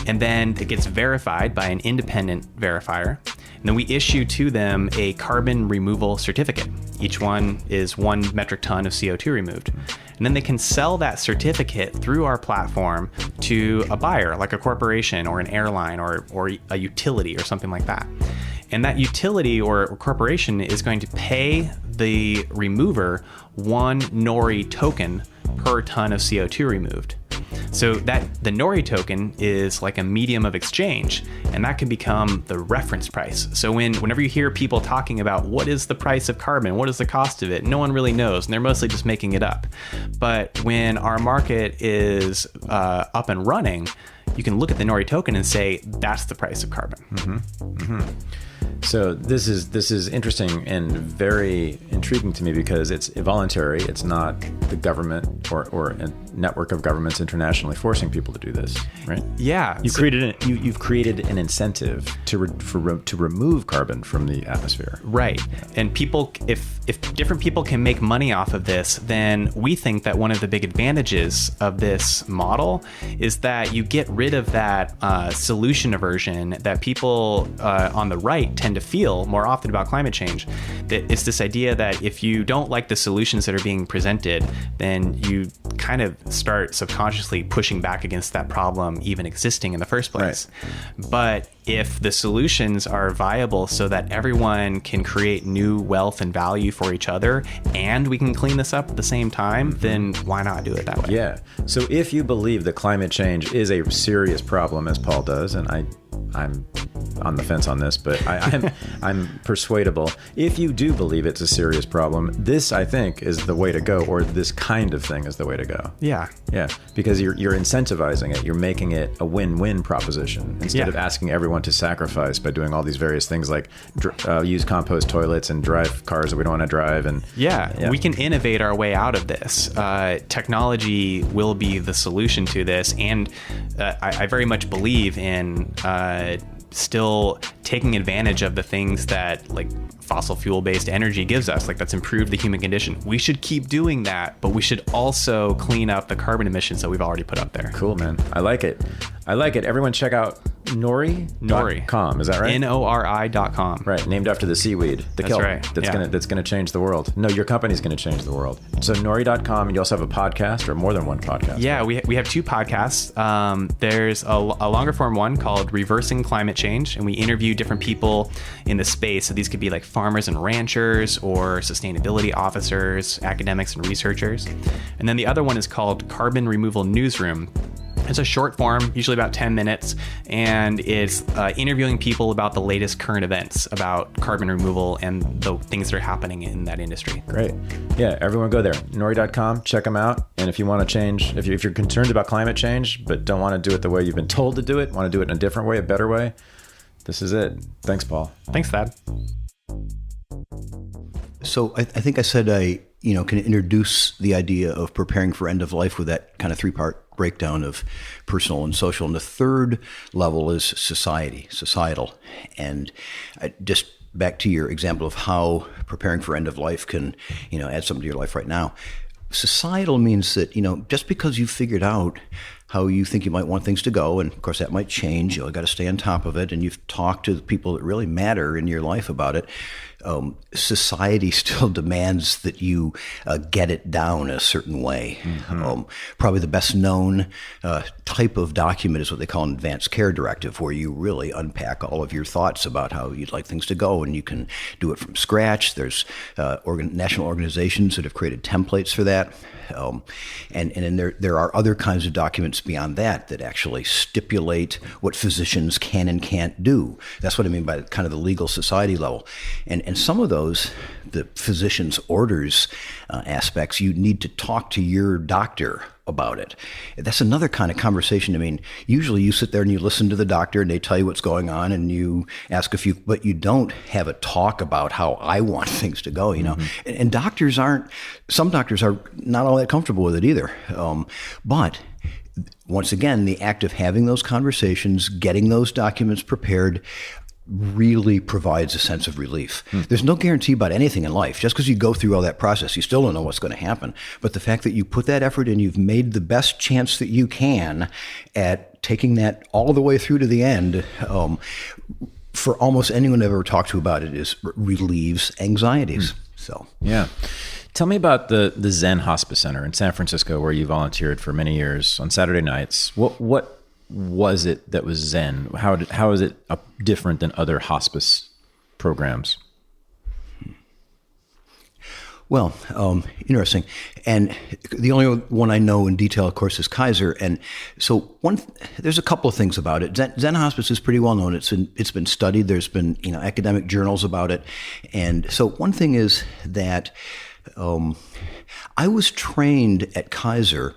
And then it gets verified by an independent verifier. And then we issue to them a carbon removal certificate. Each one is 1 metric ton of CO2 removed. And then they can sell that certificate through our platform to a buyer, like a corporation or an airline or a utility or something like that. And that utility or corporation is going to pay the remover 1 Nori token per ton of CO2 removed. So that the Nori token is like a medium of exchange, and that can become the reference price. So whenever you hear people talking about what is the price of carbon, what is the cost of it, no one really knows, and they're mostly just making it up. But when our market is up and running, you can look at the Nori token and say that's the price of carbon. So this is interesting and very intriguing to me because it's voluntary. It's not the government or a network of governments internationally forcing people to do this, right? Yeah, you've created an incentive to remove carbon from the atmosphere, right? And people, if different people can make money off of this, then we think that one of the big advantages of this model is that you get rid of that solution aversion that people on the right tend to feel more often about climate change. That it's this idea that if you don't like the solutions that are being presented, then you kind of start subconsciously pushing back against that problem even existing in the first place. Right. But if the solutions are viable so that everyone can create new wealth and value for each other, and we can clean this up at the same time, then why not do it that way? Yeah. So if you believe that climate change is a serious problem, as Paul does, and I'm on the fence on this, but I'm persuadable. If you do believe it's a serious problem, this, I think, is the way to go, or this kind of thing is the way to go. Yeah. Yeah. Because you're incentivizing it. You're making it a win-win proposition instead of asking everyone to sacrifice by doing all these various things like use compost toilets and drive cars that we don't want to drive. And we can innovate our way out of this. Technology will be the solution to this. And I very much believe in still taking advantage of the things that like fossil fuel based energy gives us, like that's improved the human condition. We should keep doing that, but we should also clean up the carbon emissions that we've already put up there. Cool, man. I like it. Everyone check out Nori.com. Is that right? Nori.com. Right. Named after the seaweed, the kelp. Right. That's gonna change the world. No, your company's gonna change the world. So Nori.com, and you also have a podcast or more than one podcast. Yeah, we have two podcasts. There's a longer form one called Reversing Climate Change, and we interview different people in the space. So these could be like farmers and ranchers or sustainability officers, academics and researchers. And then the other one is called Carbon Removal Newsroom. It's a short form, usually about 10 minutes, and it's interviewing people about the latest current events about carbon removal and the things that are happening in that industry. Great. Yeah, everyone go there. Nori.com, check them out. And if you want to change, if you're concerned about climate change, but don't want to do it the way you've been told to do it, want to do it in a different way, a better way, this is it. Thanks, Paul. Thanks, Thad. So I think I said I can introduce the idea of preparing for end of life with that kind of three-part breakdown of personal and social. And the third level is societal. And just back to your example of how preparing for end of life can, add something to your life right now. Societal means that, just because you've figured out how you think you might want things to go, and of course that might change, you've got to stay on top of it, and you've talked to the people that really matter in your life about it, society still demands that you get it down a certain way. Mm-hmm. Probably the best known type of document is what they call an advanced care directive, where you really unpack all of your thoughts about how you'd like things to go, and you can do it from scratch. There's national organizations that have created templates for that. And then there are other kinds of documents beyond that actually stipulate what physicians can and can't do. That's what I mean by kind of the legal society level. And some of those, the physician's orders aspects, you need to talk to your doctor about it. That's another kind of conversation. I mean, usually you sit there and you listen to the doctor and they tell you what's going on and you ask but you don't have a talk about how I want things to go, Mm-hmm. And some doctors are not all that comfortable with it either. But once again, the act of having those conversations, getting those documents prepared, really provides a sense of relief. There's no guarantee about anything in life. Just because you go through all that process, you still don't know what's going to happen. But the fact that you put that effort in, you've made the best chance that you can at taking that all the way through to the end, for almost anyone I've ever talked to about it, relieves anxieties. So yeah. Tell me about the Zen Hospice Center in San Francisco, where you volunteered for many years on Saturday nights. What was it that was Zen? How is it different than other hospice programs? Well, interesting. And the only one I know in detail, of course, is Kaiser. And so there's a couple of things about it. Zen Hospice is pretty well known. It's been studied. There's been academic journals about it. And so one thing is that I was trained at Kaiser,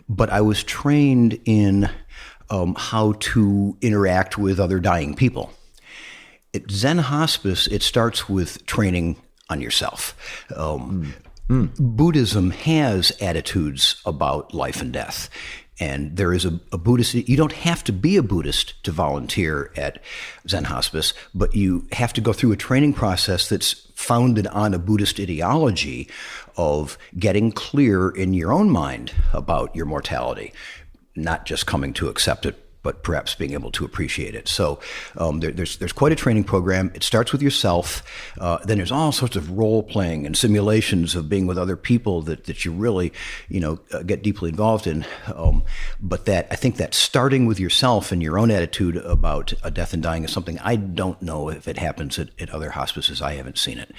but I was trained in how to interact with other dying people. At Zen Hospice, it starts with training on yourself. Buddhism has attitudes about life and death. And there is a Buddhist, you don't have to be a Buddhist to volunteer at Zen Hospice, but you have to go through a training process that's founded on a Buddhist ideology of getting clear in your own mind about your mortality, not just coming to accept it, but perhaps being able to appreciate it. So there's quite a training program. It starts with yourself. Then there's all sorts of role playing and simulations of being with other people that you really, get deeply involved in. But I think that starting with yourself and your own attitude about death and dying is something I don't know if it happens at other hospices. I haven't seen it.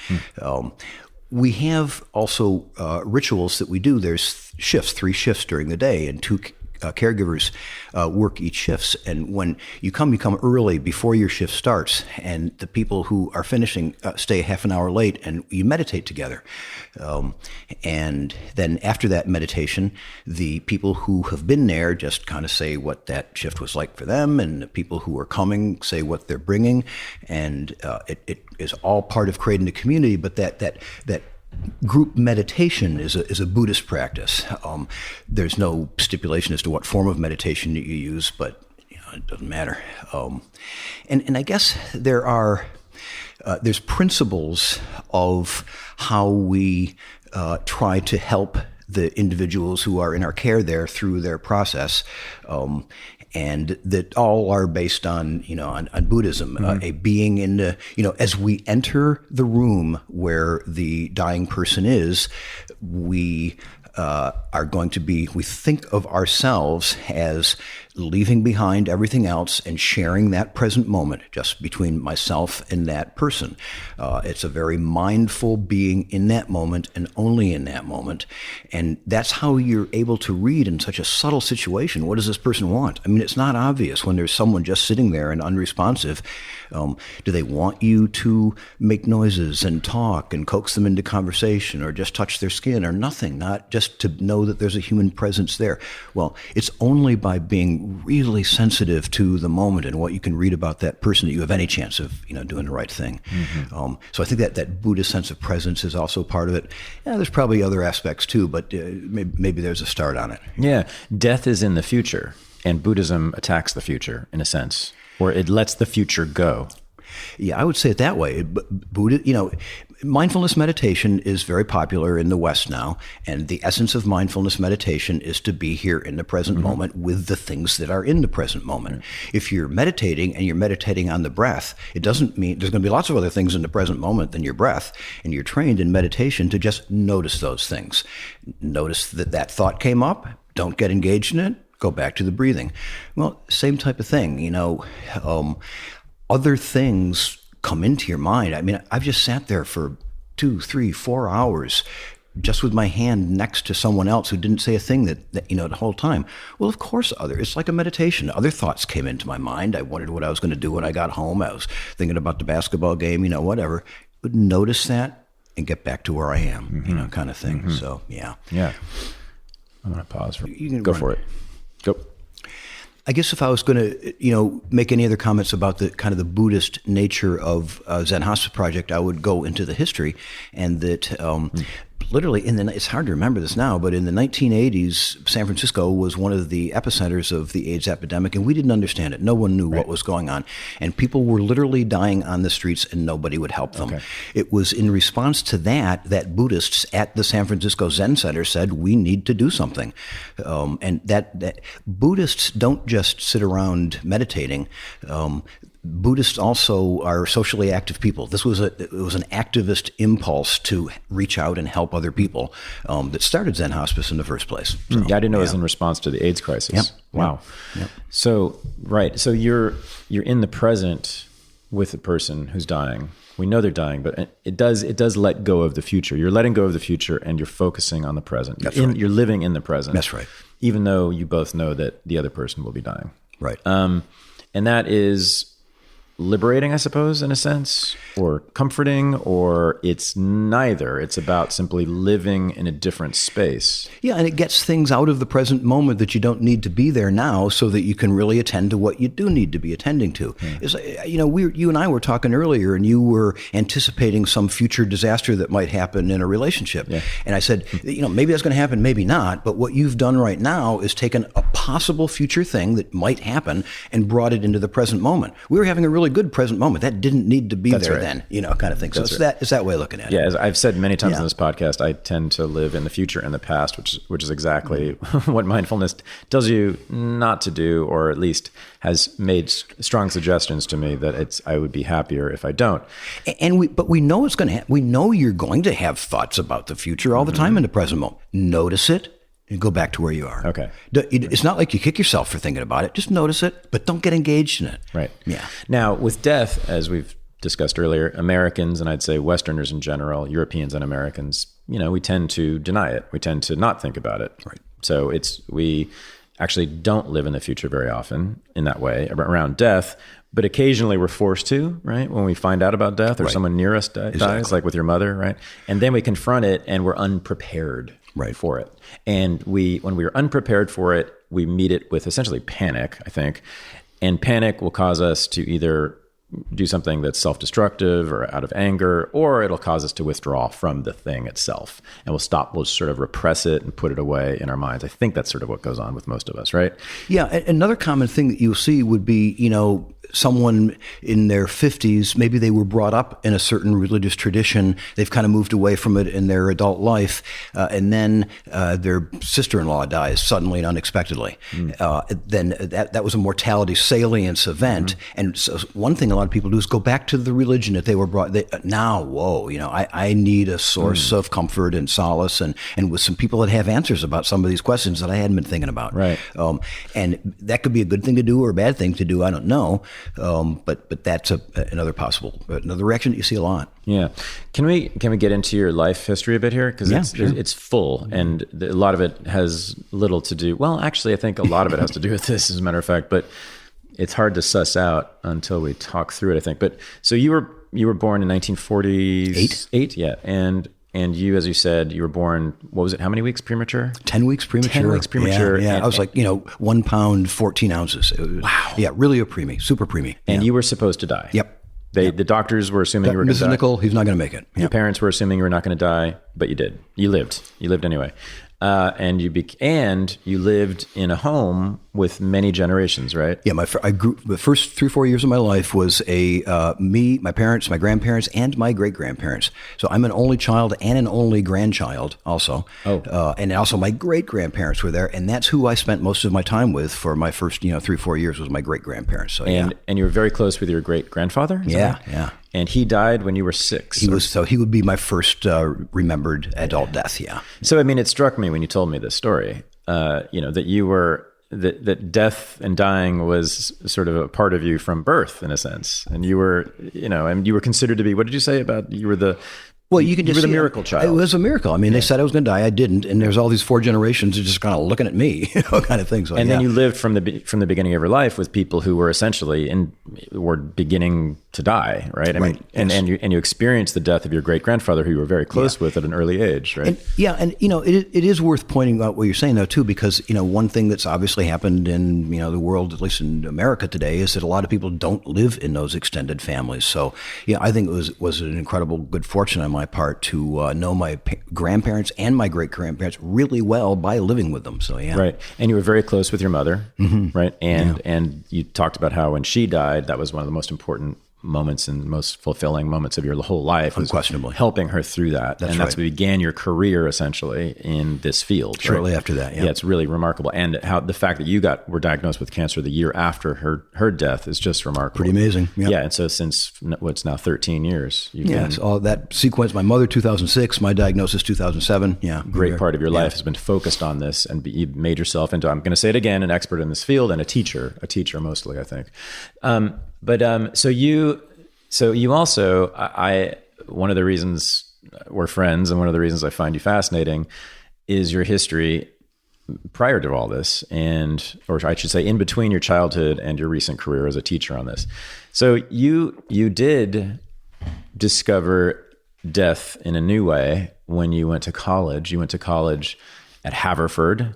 We have also rituals that we do. There's shifts, 3 shifts during the day, and 2 caregivers work each shifts. And when you come early before your shift starts, and the people who are finishing stay half an hour late, and you meditate together. And then after that meditation, the people who have been there just kind of say what that shift was like for them, and the people who are coming say what they're bringing. And it is all part of creating a community, but that group meditation is a Buddhist practice. There's no stipulation as to what form of meditation you use, but it doesn't matter. And I guess there's principles of how we try to help the individuals who are in our care there through their process. And that all are based on Buddhism, a being in the, as we enter the room where the dying person is, we we think of ourselves as leaving behind everything else and sharing that present moment just between myself and that person. It's a very mindful being in that moment and only in that moment. And that's how you're able to read in such a subtle situation. What does this person want? I mean, it's not obvious when there's someone just sitting there and unresponsive. Do they want you to make noises and talk and coax them into conversation, or just touch their skin, or nothing, not just to know that there's a human presence there? Well, it's only by being really sensitive to the moment and what you can read about that person that you have any chance of doing the right thing. So I think that Buddhist sense of presence is also part of it. Yeah, there's probably other aspects too, but maybe there's a start on it. Yeah, death is in the future, and Buddhism attacks the future in a sense, or it lets the future go. Yeah, I would say it that way. Buddha, mindfulness meditation is very popular in the West now, and the essence of mindfulness meditation is to be here in the present moment with the things that are in the present moment. If you're meditating and you're meditating on the breath, it doesn't mean there's going to be lots of other things in the present moment than your breath, and you're trained in meditation to just notice those things. Notice that thought came up, don't get engaged in it, go back to the breathing. Well, same type of thing, other things come into your mind. I mean, I've just sat there for 2, 3, 4 hours just with my hand next to someone else who didn't say a thing that the whole time. Well, of course, it's like a meditation. Other thoughts came into my mind. I wondered what I was going to do when I got home. I was thinking about the basketball game, whatever. But notice that and get back to where I am, kind of thing. So, yeah. Yeah. I'm going to pause for you. Can go for it. Go. I guess if I was going to, make any other comments about the kind of the Buddhist nature of Zen Hospice Project, I would go into the history, and that literally it's hard to remember this now, but in the 1980s, San Francisco was one of the epicenters of the AIDS epidemic, and we didn't understand it. No one knew what was going on, and people were literally dying on the streets, and nobody would help them. Okay. It was in response to that Buddhists at the San Francisco Zen Center said, we need to do something. And that Buddhists don't just sit around meditating. Buddhists also are socially active people. It was an activist impulse to reach out and help other people that started Zen Hospice in the first place. So, I didn't know it was in response to the AIDS crisis. Yep. Wow. Yep. So you're in the present with a person who's dying, we know they're dying, but it does let go of the future. You're letting go of the future and you're focusing on the present. That's right. You're living in the present. That's right. Even though you both know that the other person will be dying. Right. And that is liberating, I suppose, in a sense, or comforting, or it's neither. It's about simply living in a different space. Yeah, and it gets things out of the present moment that you don't need to be there now, so that you can really attend to what you do need to be attending to. It's, you and I were talking earlier, and you were anticipating some future disaster that might happen in a relationship. Yeah. And I said, maybe that's going to happen, maybe not. But what you've done right now is taken a possible future thing that might happen and brought it into the present moment. We were having a really good present moment. That didn't need to be there then, kind of thing. So it's that way of looking at it. Yeah, as I've said many times in this podcast, I tend to live in the future and the past, which is exactly what mindfulness tells you not to do, or at least has made strong suggestions to me that I would be happier if I don't. But we know it's going to we know you're going to have thoughts about the future all the time in the present moment. Notice it. And go back to where you are. Okay. It's not like you kick yourself for thinking about it. Just notice it, but don't get engaged in it. Right. Yeah. Now, with death, as we've discussed earlier, Americans, and I'd say Westerners in general, Europeans and Americans, we tend to deny it. We tend to not think about it. Right. So we actually don't live in the future very often in that way around death, but occasionally we're forced to, right? When we find out about death or someone near us dies, like with your mother, right? And then we confront it and we're unprepared. For it. And when we are unprepared for it, we meet it with essentially panic, I think. And panic will cause us to either do something that's self-destructive or out of anger, or it'll cause us to withdraw from the thing itself. And we'll sort of repress it and put it away in our minds. I think that's sort of what goes on with most of us, right? Yeah. Another common thing that you'll see would be, someone in their 50s, maybe they were brought up in a certain religious tradition. They've kind of moved away from it in their adult life. And then their sister-in-law dies suddenly and unexpectedly. Then that was a mortality salience event. And so one thing a lot of people do is go back to the religion that they were brought. I need a source of comfort and solace, and with some people that have answers about some of these questions that I hadn't been thinking about. Right. And that could be a good thing to do or a bad thing to do. I don't know. But that's another reaction that you see a lot. Yeah. Can we get into your life history a bit here? Because it's full, and a lot of it has little to do. Well, actually, I think a lot of it has to do with this, as a matter of fact. But it's hard to suss out until we talk through it, I think. But so you were born in 1948. Yeah, and you, as you said, you were born, what was it, how many weeks premature? 10 weeks premature. 10 weeks premature. Yeah. I was 1 pound, 14 ounces. Wow. Yeah, really a preemie, super preemie. And you were supposed to die. Yep. The doctors were assuming you were going to die. Mrs. Nickel, he's not going to make it. Your parents were assuming you were not going to die, but you did. You lived. You lived anyway. And you lived in a home with many generations, right? Yeah, I grew. The first 3-4 years of my life was me, my parents, my grandparents, and my great grandparents. So I'm an only child and an only grandchild, also. Oh, and also my great grandparents were there, and that's who I spent most of my time with for my first 3-4 years was my great grandparents. So and you were very close with your great grandfather. Yeah. And he died when you were 6. He would be my first remembered adult death. Yeah. So it struck me when you told me this story, that you were that death and dying was sort of a part of you from birth, in a sense, and you were, and you were considered to be. What did you say about you were the? Well, you can just see the miracle child. It was a miracle. I mean, they said I was going to die. I didn't, and there's all these 4 generations just kind of looking at me, kind of thing. So, and then you lived from the beginning of your life with people who were essentially were beginning to die, right? I mean, and you experienced the death of your great grandfather, who you were very close with at an early age, right? And it is worth pointing out what you're saying though too, because one thing that's obviously happened in the world, at least in America today, is that a lot of people don't live in those extended families. So I think it was an incredible good fortune on my part to know my grandparents and my great grandparents really well by living with them. So right. And you were very close with your mother, right? And you talked about how when she died, that was one of the most important moments and most fulfilling moments of your whole life. Unquestionably. Helping her through that. That's what began your career essentially in this field. Shortly after that, yeah. It's really remarkable. And how the fact that you were diagnosed with cancer the year after her death is just remarkable. Pretty amazing. Yep. Yeah. And so since what's now 13 years. So all that sequence, my mother 2006, my diagnosis 2007. Yeah. Great part of your life has been focused on this, and you made yourself into, I'm going to say it again, an expert in this field and a teacher mostly, I think. So So you also, one of the reasons we're friends and one of the reasons I find you fascinating is your history prior to all this, or I should say in between your childhood and your recent career as a teacher on this. So you did discover death in a new way when you went to college. You went to college at Haverford,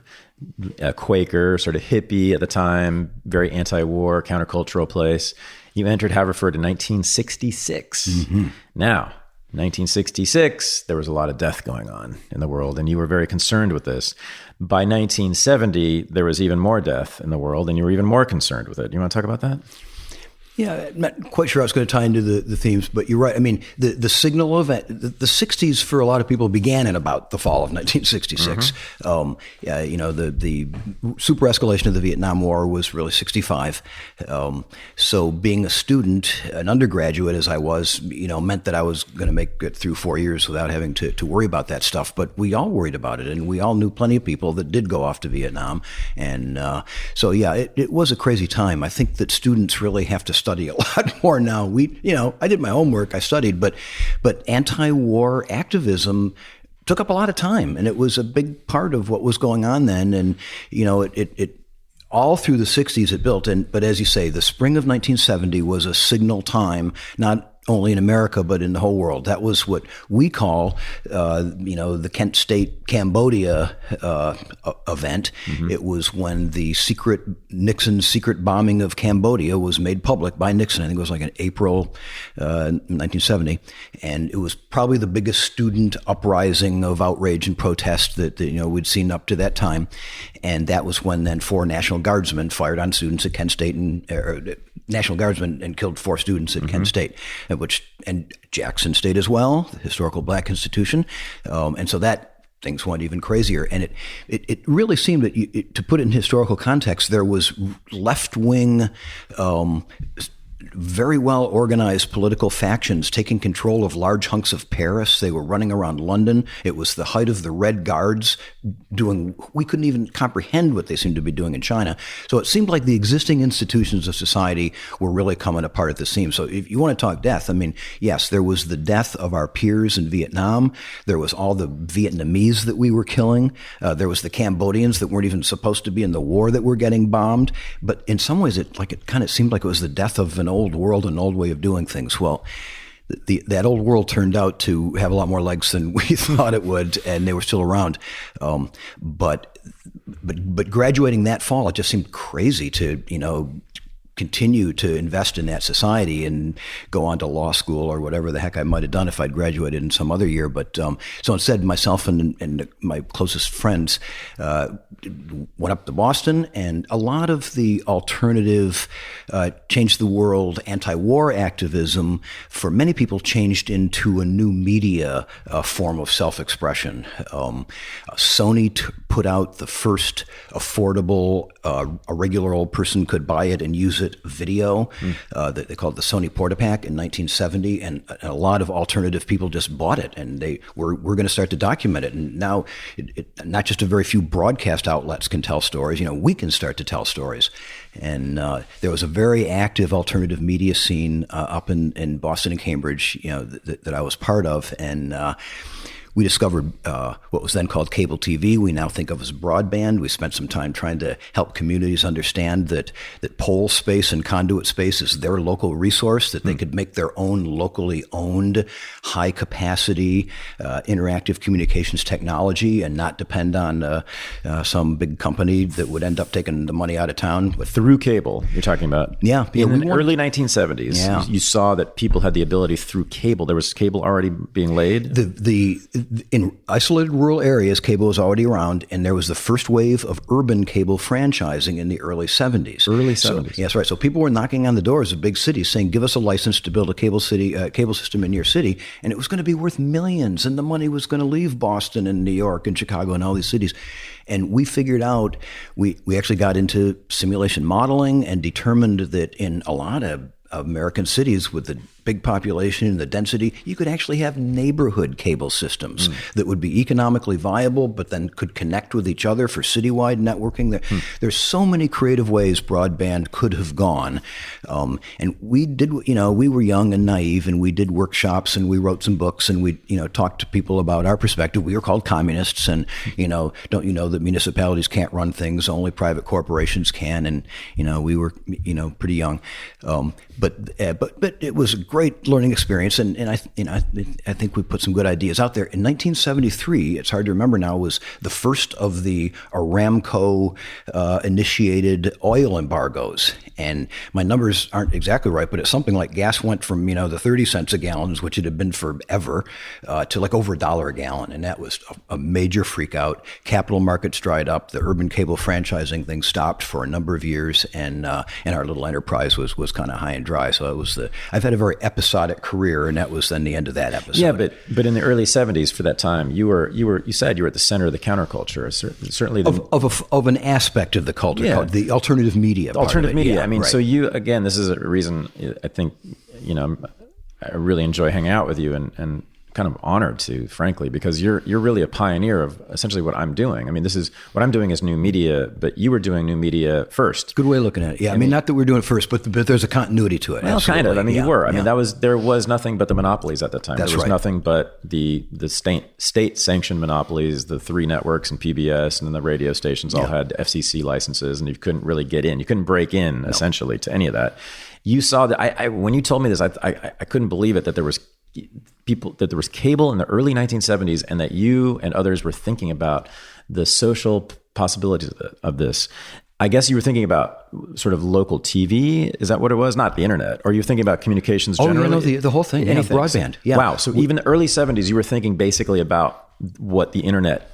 a Quaker, sort of hippie at the time, very anti-war, countercultural place. You entered Haverford in 1966. Mm-hmm. Now, 1966, there was a lot of death going on in the world, and you were very concerned with this. By 1970, there was even more death in the world, and you were even more concerned with it. You want to talk about that? Yeah, I'm not quite sure I was going to tie into the themes, but you're right. I mean, the signal event, the 60s for a lot of people began in about the fall of 1966. Mm-hmm. The super escalation of the Vietnam War was really 65. So being a student, an undergraduate as I was, meant that I was going to make it through 4 years without having to worry about that stuff. But we all worried about it, and we all knew plenty of people that did go off to Vietnam. And it was a crazy time. I think that students really have to study a lot more now. I did my homework, I studied, but anti-war activism took up a lot of time, and it was a big part of what was going on then. And it all through the 60s it built. But as you say, the spring of 1970 was a signal time, not only in America, but in the whole world. That was what we call, the Kent State Cambodia event. Mm-hmm. It was when the Nixon's secret bombing of Cambodia was made public by Nixon. I think it was like in April 1970. And it was probably the biggest student uprising of outrage and protest that we'd seen up to that time. And that was when then 4 National Guardsmen fired on students at Kent State National Guardsmen and killed 4 students at mm-hmm. Kent State, and Jackson State as well, the historical black institution. And so that things went even crazier. And it really seemed that, to put it in historical context, there was left-wing, very well organized political factions taking control of large hunks of Paris. They were running around London. It was the height of the Red Guards we couldn't even comprehend what they seemed to be doing in China. So it seemed like the existing institutions of society were really coming apart at the seams. So if you want to talk death, I mean, yes, there was the death of our peers in Vietnam. There was all the Vietnamese that we were killing. There was the Cambodians that weren't even supposed to be in the war that were getting bombed. But in some ways, it kind of seemed like it was the death of an old world, an old way of doing things. Well, that old world turned out to have a lot more legs than we thought it would, and they were still around. But graduating that fall, it just seemed crazy to continue to invest in that society and go on to law school or whatever the heck I might have done if I'd graduated in some other year. But so instead, myself and my closest friends went up to Boston, and a lot of the alternative change the world anti-war activism for many people changed into a new media form of self-expression. Sony put out the first affordable, a regular old person could buy it and use it video that they called the Sony Portapak in 1970, and a lot of alternative people just bought it, and we're going to start to document it. And now, not just a very few broadcast outlets can tell stories. We can start to tell stories. And there was a very active alternative media scene up in Boston and Cambridge, that I was part of, and we discovered what was then called cable TV. We now think of as broadband. We spent some time trying to help communities understand that pole space and conduit space is their local resource, that they could make their own locally owned, high-capacity, interactive communications technology and not depend on some big company that would end up taking the money out of town. Through cable, you're talking about? Yeah. In the early 1970s, you saw that people had the ability through cable. There was cable already being laid? In isolated rural areas, cable was already around, and there was the first wave of urban cable franchising in the early 70s. So, yes, right. So people were knocking on the doors of big cities saying, give us a license to build a cable system in your city, and it was going to be worth millions, and the money was going to leave Boston and New York and Chicago and all these cities. And we figured out, we actually got into simulation modeling and determined that in a lot of American cities with the big population and the density, you could actually have neighborhood cable systems that would be economically viable, but then could connect with each other for citywide networking. There's so many creative ways broadband could have gone. And we did, we were young and naive, and we did workshops, and we wrote some books, and we, talked to people about our perspective. We were called communists, and, don't you know that municipalities can't run things, only private corporations can. And, we were, pretty young. But it was a great learning experience, and I think we put some good ideas out there. In 1973, it's hard to remember now, was the first of the Aramco initiated oil embargoes. And my numbers aren't exactly right, but it's something like gas went from, the 30 cents a gallon, which it had been forever, to like over $1 a gallon. And that was a major freak out. Capital markets dried up. The urban cable franchising thing stopped for a number of years. And our little enterprise was kind of high and dry. So I've had a very episodic career, and that was then the end of that episode. Yeah, but in the early 70s, for that time, you said you were at the center of the counterculture. Certainly of an aspect of the culture, called the alternative media. Alternative media. Yeah, I mean, right. so you, again, this is a reason I think, I really enjoy hanging out with you, and kind of honored to, frankly, because you're really a pioneer of essentially what I'm doing. I mean, what I'm doing is new media, but you were doing new media first. Good way of looking at it. Yeah, I mean, not that we're doing it first, but there's a continuity to it. Well, absolutely. kind of. I mean, you were. I mean, there was nothing but the monopolies at the time. That's there was right. nothing but the state-sanctioned monopolies, the 3 networks and PBS, and then the radio stations all had FCC licenses, and you couldn't really get in. You couldn't break in, essentially, to any of that. You saw that. When you told me this, I couldn't believe it, that there was cable in the early 1970s, and that you and others were thinking about the social possibilities of this. I guess you were thinking about sort of local TV. Is that what it was? Not the internet. Or you were thinking about communications generally? The whole thing. Anything. Broadband. Yeah. Wow. So even the early 70s, you were thinking basically about what the internet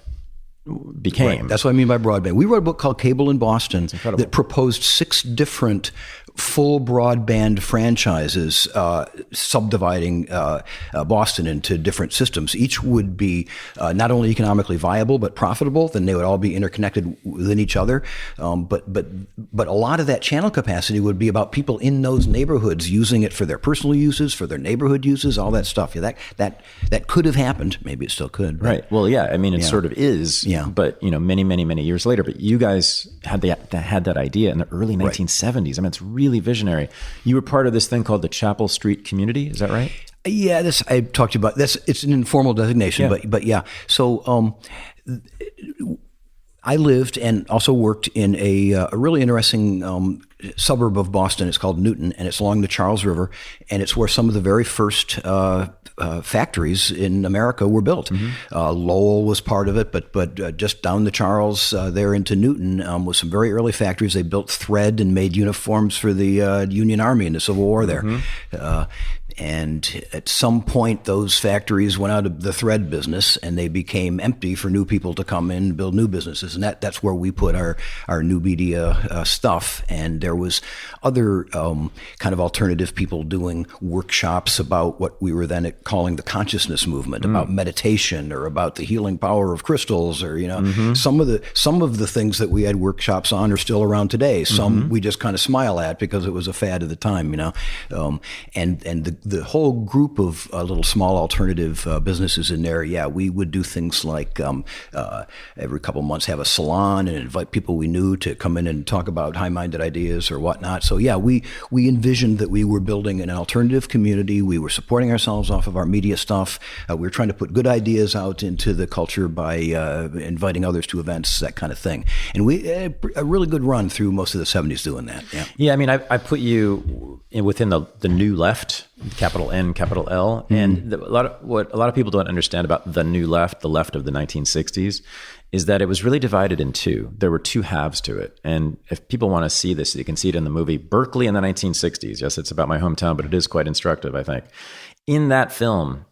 became. Right. That's what I mean by broadband. We wrote a book called Cable in Boston that proposed 6 different full broadband franchises, subdividing Boston into different systems. Each would be not only economically viable but profitable. Then they would all be interconnected within each other. But a lot of that channel capacity would be about people in those neighborhoods using it for their personal uses, for their neighborhood uses, all that stuff. Yeah, that could have happened. Maybe it still could. Right. Well, yeah. I mean, it sort of is. Yeah. But many, many, many years later. But you guys had that idea in the early 1970s. I mean, it's really visionary. You were part of this thing called the Chapel Street community. Is that right? Yeah, I talked to you about. It's an informal designation, but yeah. So I lived and also worked in a really interesting suburb of Boston. It's called Newton, and it's along the Charles River, and it's where some of the very first factories in America were built. Lowell was part of it, but just down the Charles there into Newton was some very early factories. They built thread and made uniforms for the Union Army in the Civil War there. And at some point, those factories went out of the thread business, and they became empty for new people to come in and build new businesses. And that's where we put our new media stuff. And there was other kind of alternative people doing workshops about what we were then calling the consciousness movement, about meditation or about the healing power of crystals, or some of the things that we had workshops on are still around today. Some we just kind of smile at because it was a fad at the time, and the whole group of little small alternative businesses in there, we would do things like every couple of months have a salon and invite people we knew to come in and talk about high-minded ideas or whatnot. So we envisioned that we were building an alternative community. We were supporting ourselves off of our media stuff. We were trying to put good ideas out into the culture by inviting others to events, that kind of thing. And we had a really good run through most of the 70s doing that. Yeah. I mean, I put you within the new left, capital N, capital L. And what a lot of people don't understand about the new left, the left of the 1960s, is that it was really divided in two. There were two halves to it. And if people want to see this, you can see it in the movie Berkeley in the 1960s. Yes, it's about my hometown, but it is quite instructive, I think. In that film,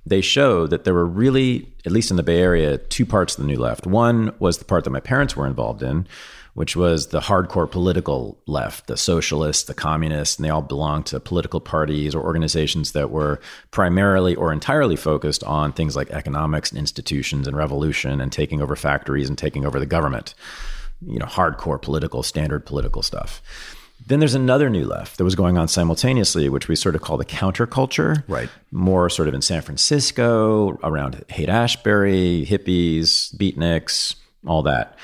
they show that there were really, at least in the Bay Area, 2 parts of the new left. One was the part that my parents were involved in, which was the hardcore political left, the socialists, the communists, and they all belonged to political parties or organizations that were primarily or entirely focused on things like economics and institutions and revolution and taking over factories and taking over the government. Hardcore political, standard political stuff. Then there's another new left that was going on simultaneously, which we sort of call the counterculture. Right. More sort of in San Francisco, around Haight-Ashbury, hippies, beatniks, all that.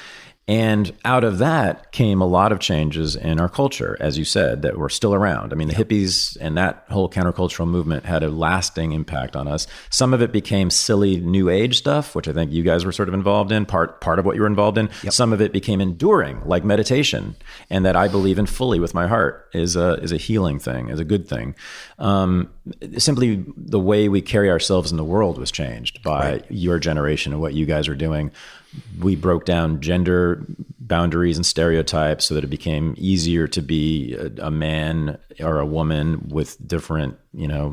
And out of that came a lot of changes in our culture, as you said, that were still around. I mean, the hippies and that whole countercultural movement had a lasting impact on us. Some of it became silly new age stuff, which I think you guys were sort of involved in, part of what you were involved in. Yep. Some of it became enduring, like meditation, and that I believe in fully with my heart is a healing thing, is a good thing. Simply the way we carry ourselves in the world was changed by your generation and what you guys are doing. We broke down gender boundaries and stereotypes so that it became easier to be a man or a woman with different,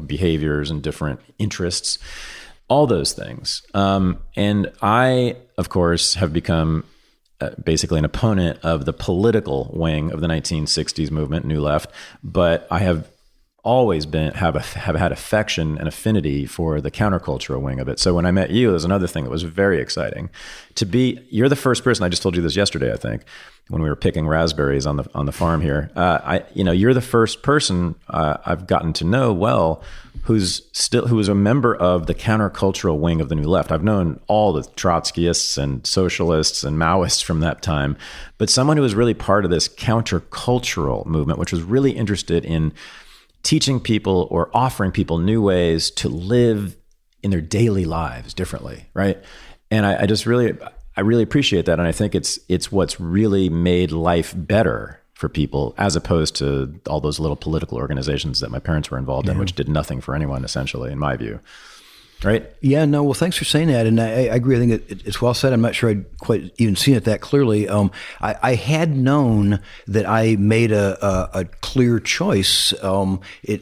behaviors and different interests, all those things. And I, of course, have become basically an opponent of the political wing of the 1960s movement, New Left, but I have always have had affection and affinity for the countercultural wing of it. So when I met you, there's another thing that was very exciting. You're the first person. I just told you this yesterday, I think, when we were picking raspberries on the farm here. You're the first person I've gotten to know well who was a member of the countercultural wing of the New Left. I've known all the Trotskyists and socialists and Maoists from that time, but someone who was really part of this countercultural movement, which was really interested in teaching people or offering people new ways to live in their daily lives differently, right? And I really appreciate that, and I think it's what's really made life better for people, as opposed to all those little political organizations that my parents were involved in, which did nothing for anyone, essentially, in my view. Right? Yeah, no, well, thanks for saying that. And I agree. I think it's well said. I'm not sure I'd quite even seen it that clearly. I had known that I made a clear choice,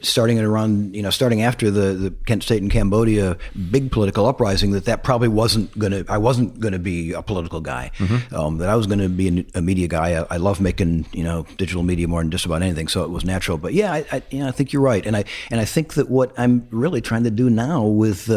starting after the Kent State and Cambodia big political uprising, that probably I wasn't going to be a political guy, that I was going to be a media guy. I love making, digital media more than just about anything. So it was natural. But yeah, I think you're right. And I think that what I'm really trying to do now with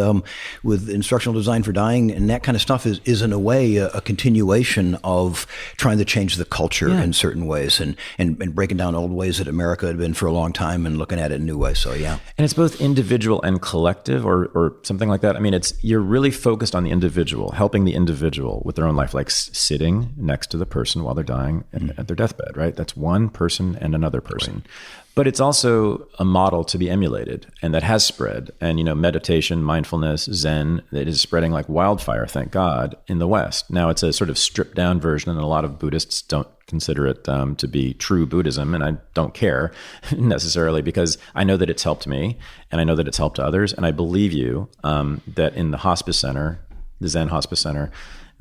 instructional design for dying and that kind of stuff is in a way a continuation of trying to change the culture in certain ways and breaking down old ways that America had been for a long time and looking at it in new ways. So yeah. And it's both individual and collective or something like that. I mean, you're really focused on the individual, helping the individual with their own life, like sitting next to the person while they're dying at their deathbed, right? That's one person and another person. Right. But it's also a model to be emulated, and that has spread. And, meditation, mindfulness, Zen, it is spreading like wildfire, thank God, in the West. Now, it's a sort of stripped down version, and a lot of Buddhists don't consider it to be true Buddhism, and I don't care necessarily, because I know that it's helped me, and I know that it's helped others, and I believe you that in the hospice center, the Zen Hospice Center,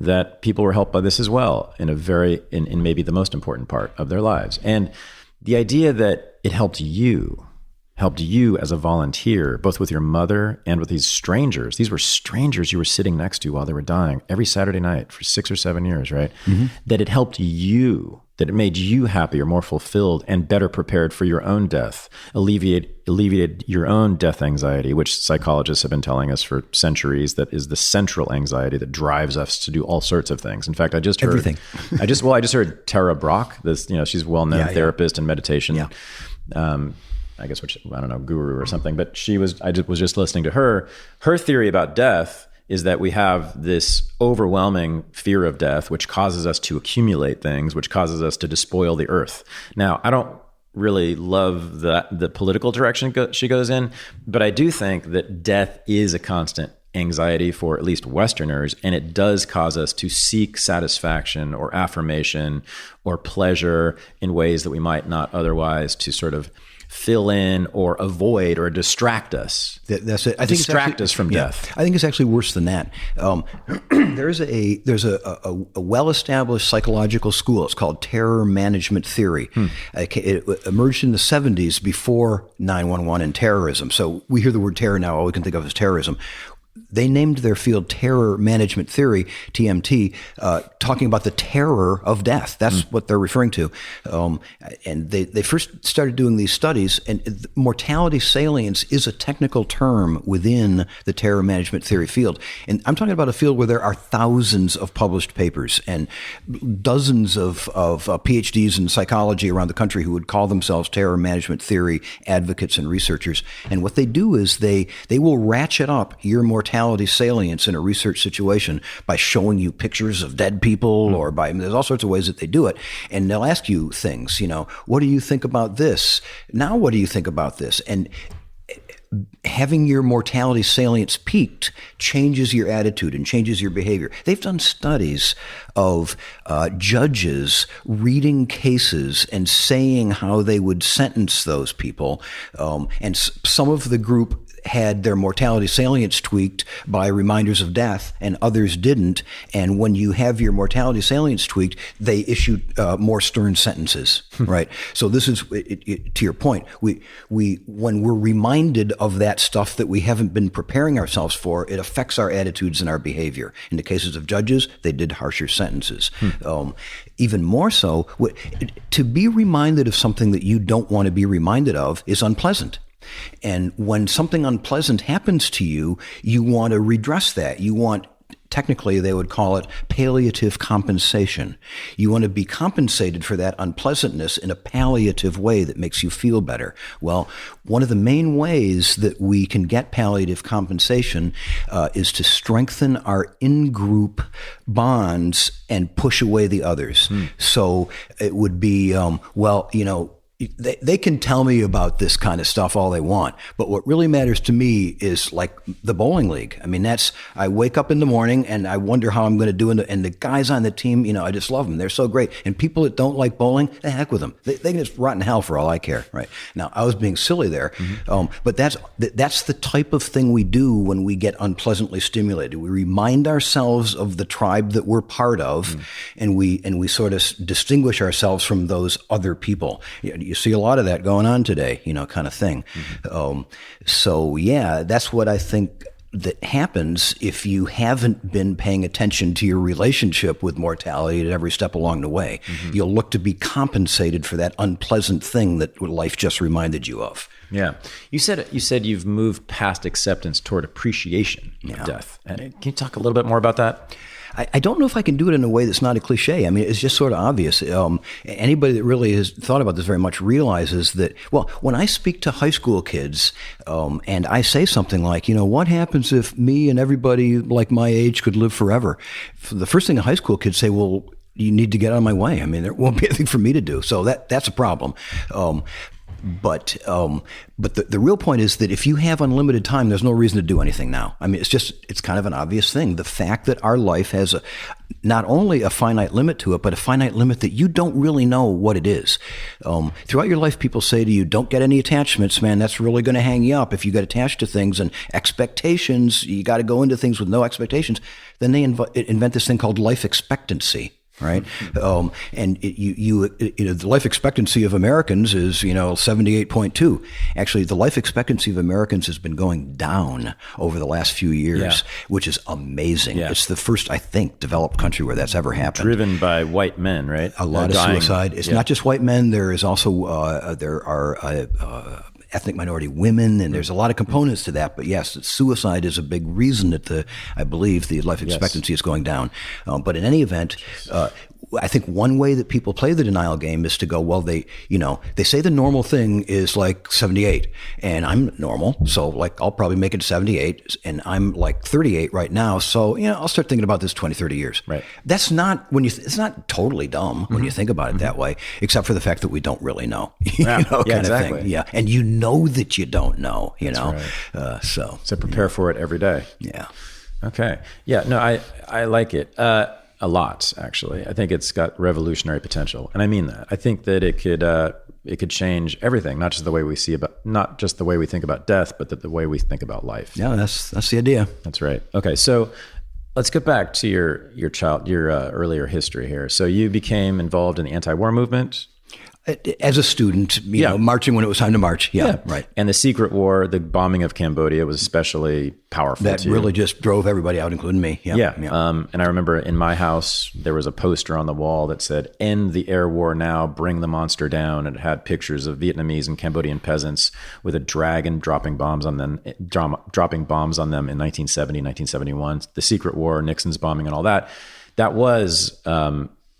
that people were helped by this as well in maybe the most important part of their lives. And the idea that it helped you as a volunteer, both with your mother and with these strangers. These were strangers you were sitting next to while they were dying every Saturday night for 6 or 7 years, right? Mm-hmm. That it helped you, that it made you happier, more fulfilled, and better prepared for your own death, alleviated your own death anxiety, which psychologists have been telling us for centuries that is the central anxiety that drives us to do all sorts of things. In fact, I just heard everything. I just heard Tara Brach, this, she's a well-known therapist and meditation. Yeah. I guess guru or something, but I was just listening to her. Her theory about death is that we have this overwhelming fear of death, which causes us to accumulate things, which causes us to despoil the earth. Now, I don't really love the political direction she goes in, but I do think that death is a constant anxiety for at least Westerners, and it does cause us to seek satisfaction or affirmation or pleasure in ways that we might not otherwise, to sort of fill in or avoid or distract us. That's it. I think distract us from death. I think it's actually worse than that. There's a well-established psychological school. It's called terror management theory. It emerged in the 70s before 9/11 and terrorism. So we hear the word terror now, all we can think of is terrorism. they named their field Terror Management Theory, TMT, talking about the terror of death. That's what they're referring to. And they first started doing these studies, and mortality salience is a technical term within the terror management theory field. And I'm talking about a field where there are thousands of published papers and dozens of PhDs in psychology around the country who would call themselves terror management theory advocates and researchers. And what they do is they will ratchet up your mortality salience in a research situation by showing you pictures of dead people or there's all sorts of ways that they do it. And they'll ask you things, what do you think about this? Now, what do you think about this? And having your mortality salience peaked changes your attitude and changes your behavior. They've done studies of judges reading cases and saying how they would sentence those people. And some of the group had their mortality salience tweaked by reminders of death, and others didn't. And when you have your mortality salience tweaked, they issued more stern sentences, right? So this is, to your point, we when we're reminded of that stuff that we haven't been preparing ourselves for, it affects our attitudes and our behavior. In the cases of judges, they did harsher sentences. Even more so, to be reminded of something that you don't want to be reminded of is unpleasant. And when something unpleasant happens to you, you want to redress that. You want, technically they would call it palliative compensation. You want to be compensated for that unpleasantness in a palliative way that makes you feel better. Well, one of the main ways that we can get palliative compensation is to strengthen our in-group bonds and push away the others. So it would be, they can tell me about this kind of stuff all they want, but what really matters to me is like the bowling league. I mean, I wake up in the morning and I wonder how I'm going to do, and the guys on the team, I just love them. They're so great. And people that don't like bowling, the heck with them. They can just rot in hell for all I care, right? Now, I was being silly there, but that's the type of thing we do when we get unpleasantly stimulated. We remind ourselves of the tribe that we're part of, and we sort of distinguish ourselves from those other people. You see a lot of that going on today, kind of thing. So yeah, that's what I think that happens if you haven't been paying attention to your relationship with mortality at every step along the way. You'll look to be compensated for that unpleasant thing that life just reminded you of. Yeah. You said you've moved past acceptance toward appreciation of death. Can you talk a little bit more about that? I don't know if I can do it in a way that's not a cliche. I mean, it's just sort of obvious. Anybody that really has thought about this very much realizes that, well, when I speak to high school kids and I say something like, what happens if me and everybody like my age could live forever? The first thing a high school kids say, well, you need to get out of my way. I mean, there won't be anything for me to do. So that's a problem. But the real point is that if you have unlimited time, there's no reason to do anything now. I mean, it's kind of an obvious thing. The fact that our life has not only a finite limit to it, but a finite limit that you don't really know what it is. Throughout your life, people say to you, don't get any attachments, man. That's really going to hang you up if you get attached to things, and expectations. You got to go into things with no expectations. Then they invent this thing called life expectancy. Right. And the life expectancy of Americans is, 78.2. Actually, the life expectancy of Americans has been going down over the last few years, which is amazing. Yeah. It's the first, I think, developed country where that's ever happened. Driven by white men, right? A lot of suicide. It's not just white men. There is also, there are ethnic minority women, and there's a lot of components to that. But yes, suicide is a big reason that I believe the life expectancy is going down. But in any event, I think one way that people play the denial game is to go, well, they say the normal thing is like 78, and I'm normal, so like I'll probably make it to 78, and I'm like 38 right now, so I'll start thinking about this 20, 30 years. Right. That's not it's not totally dumb when you think about it that way, except for the fact that we don't really know, kind exactly. of thing. Yeah, and you know that you don't know, Right. So prepare for it every day. Yeah. Okay. Yeah. No, I like it. A lot, actually. I think it's got revolutionary potential, and I mean that. I think that it could change everything, not just the way we think about death, but the way we think about life. Yeah, that's the idea. That's right. Okay, so let's get back to your earlier history here. So you became involved in the anti-war movement. As a student, you know, marching when it was time to march. Yeah, right. And the secret war, the bombing of Cambodia was especially powerful. That really just drove everybody out, including me. Yeah. And I remember in my house, there was a poster on the wall that said, "End the air war now, bring the monster down." And it had pictures of Vietnamese and Cambodian peasants with a dragon dropping bombs on them in 1970, 1971. The secret war, Nixon's bombing and all that. That was